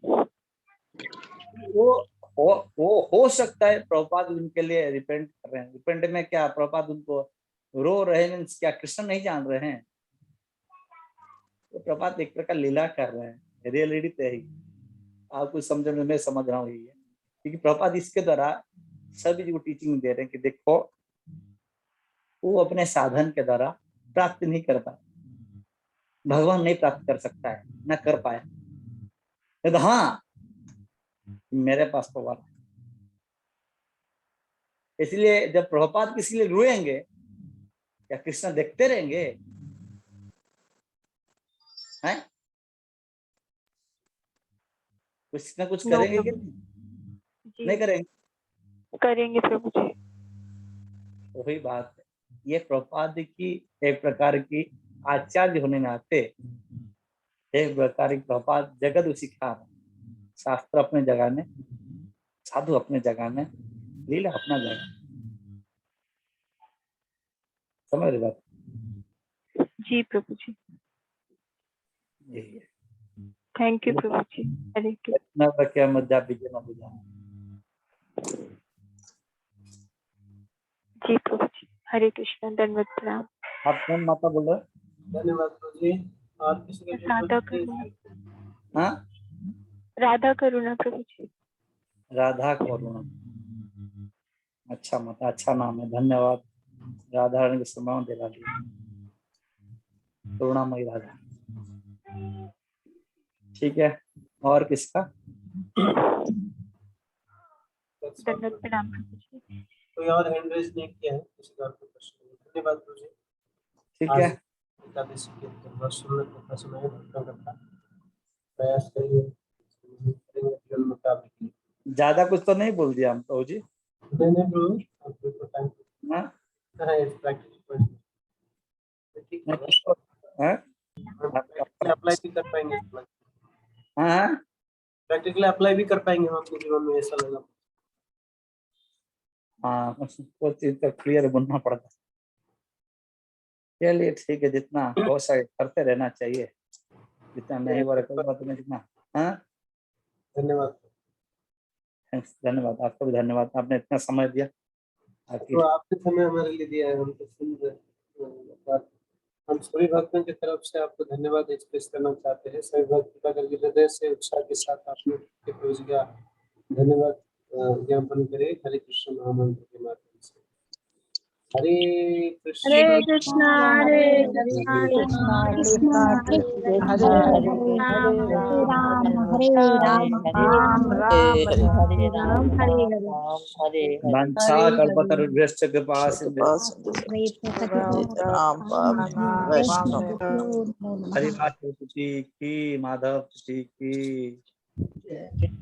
S1: वो हो सकता है प्रभुपाद उनके लिए रिपेंट कर रहे हैं। रिपेंट में क्या, प्रभुपाद उनको रो रहे हैं, क्या कृष्ण नहीं जान रहे हैं? तो प्रभुपाद एक प्रकार लीला कर रहे हैं, रियलिटी तो है ही। आप कुछ समझ में, मैं समझ रहा हूँ ये, क्योंकि प्रभुपाद इसके द्वारा सभी जी को टीचिंग दे रहे हैं कि देखो वो अपने साधन के द्वारा प्राप्त नहीं कर पाए, भगवान नहीं प्राप्त कर सकता है, न कर पाया, तो हाँ मेरे पास तो वाला। इसलिए जब प्रभुपाद किसी लिए रोएंगे क्या कृष्ण देखते रहेंगे? हैं? कुछ ना कुछ करेंगे कि नहीं करेंगे?
S6: करेंगे प्रभु जी।
S1: वही बात है, ये प्रभुपाद की एक प्रकार की आचार्य होने नाते एक प्रकार की प्रभुपाद जगत सिखा रहे, शास्त्र अपने जगह में, साधु अपने जगह में, लीला अपना जगह। समझ रहे बात?
S6: जी प्रभु जी,
S1: यही है।
S6: थैंक यू प्रभु जी। हरे कृष्ण।
S1: न बख्या मध्या विजय न बुझा।
S6: जी प्रभु जी, हरे कृष्ण, धन्यवाद प्रणाम।
S1: आप कौन माता बोल रहे?
S2: धन्यवाद प्रभु जी। और किसी का
S6: राधा करुणा,
S1: हाँ,
S6: राधा करुणा प्रभु जी।
S1: राधा करुणा। अच्छा माता, अच्छा नाम है, धन्यवाद। राधा रानी के सम्मान दिला दिया, करुणामयी राधा। ठीक है, और किसका?
S6: धन्यवाद प्रणाम प्रभु जी।
S2: कोई और हैंड रेज नहीं किया है, किसी का कोई प्रश्न नहीं। धन्यवाद प्रभु जी।
S1: ठीक है,
S2: एकादशी के सुंदर कथा सुनाए, भक्तों कथा प्रयास करिए जीवन मुताबिक।
S1: ज्यादा कुछ तो नहीं बोल दिया हम प्रभु जी?
S2: नहीं प्रभु, आपको पता
S1: हाँ?
S2: है प्रैक्टिस ठीक है,
S1: हाँ?
S2: अप्लाई भी कर पाएंगे,
S1: हाँ?
S2: प्रैक्टिकली अप्लाई भी कर पाएंगे हम अपने जीवन में, ऐसा लगा।
S1: हाँ, वो चीज तो क्लियर बनना पड़ता। चलिए ठीक है, जितना हो सके करते रहना चाहिए, जितना नहीं हो रहा कोई बात नहीं, जितना। हाँ,
S2: धन्यवाद।
S1: थैंक्स, धन्यवाद आपको भी, धन्यवाद आपने इतना समय दिया।
S2: तो आपने समय हमारे लिए दिया है, हम तो सुन रहे। हम सभी भक्तों की तरफ से आपको धन्यवाद एक्सप्रेस करना चाहते हैं। सभी भक्त करके हृदय से उत्साह के साथ आपने प्रभु जी का धन्यवाद ज्ञापन करे हरे कृष्ण महामंत्र के माध्यम से। हरे कृष्ण
S4: हरे कृष्णा हरे
S5: कृष्णा
S4: कृष्णा
S5: कृष्णा
S4: कृष्णा
S5: हरे
S4: हरे
S5: हरे
S4: राम
S5: राम
S4: हरे
S5: राम
S4: राम
S5: राम
S4: राम
S5: हरे
S4: राम हरे हरे।
S1: वंशा कल्पतरुभ्यश्च कृपा सिंधु हरिदास जी की, माधव जी की।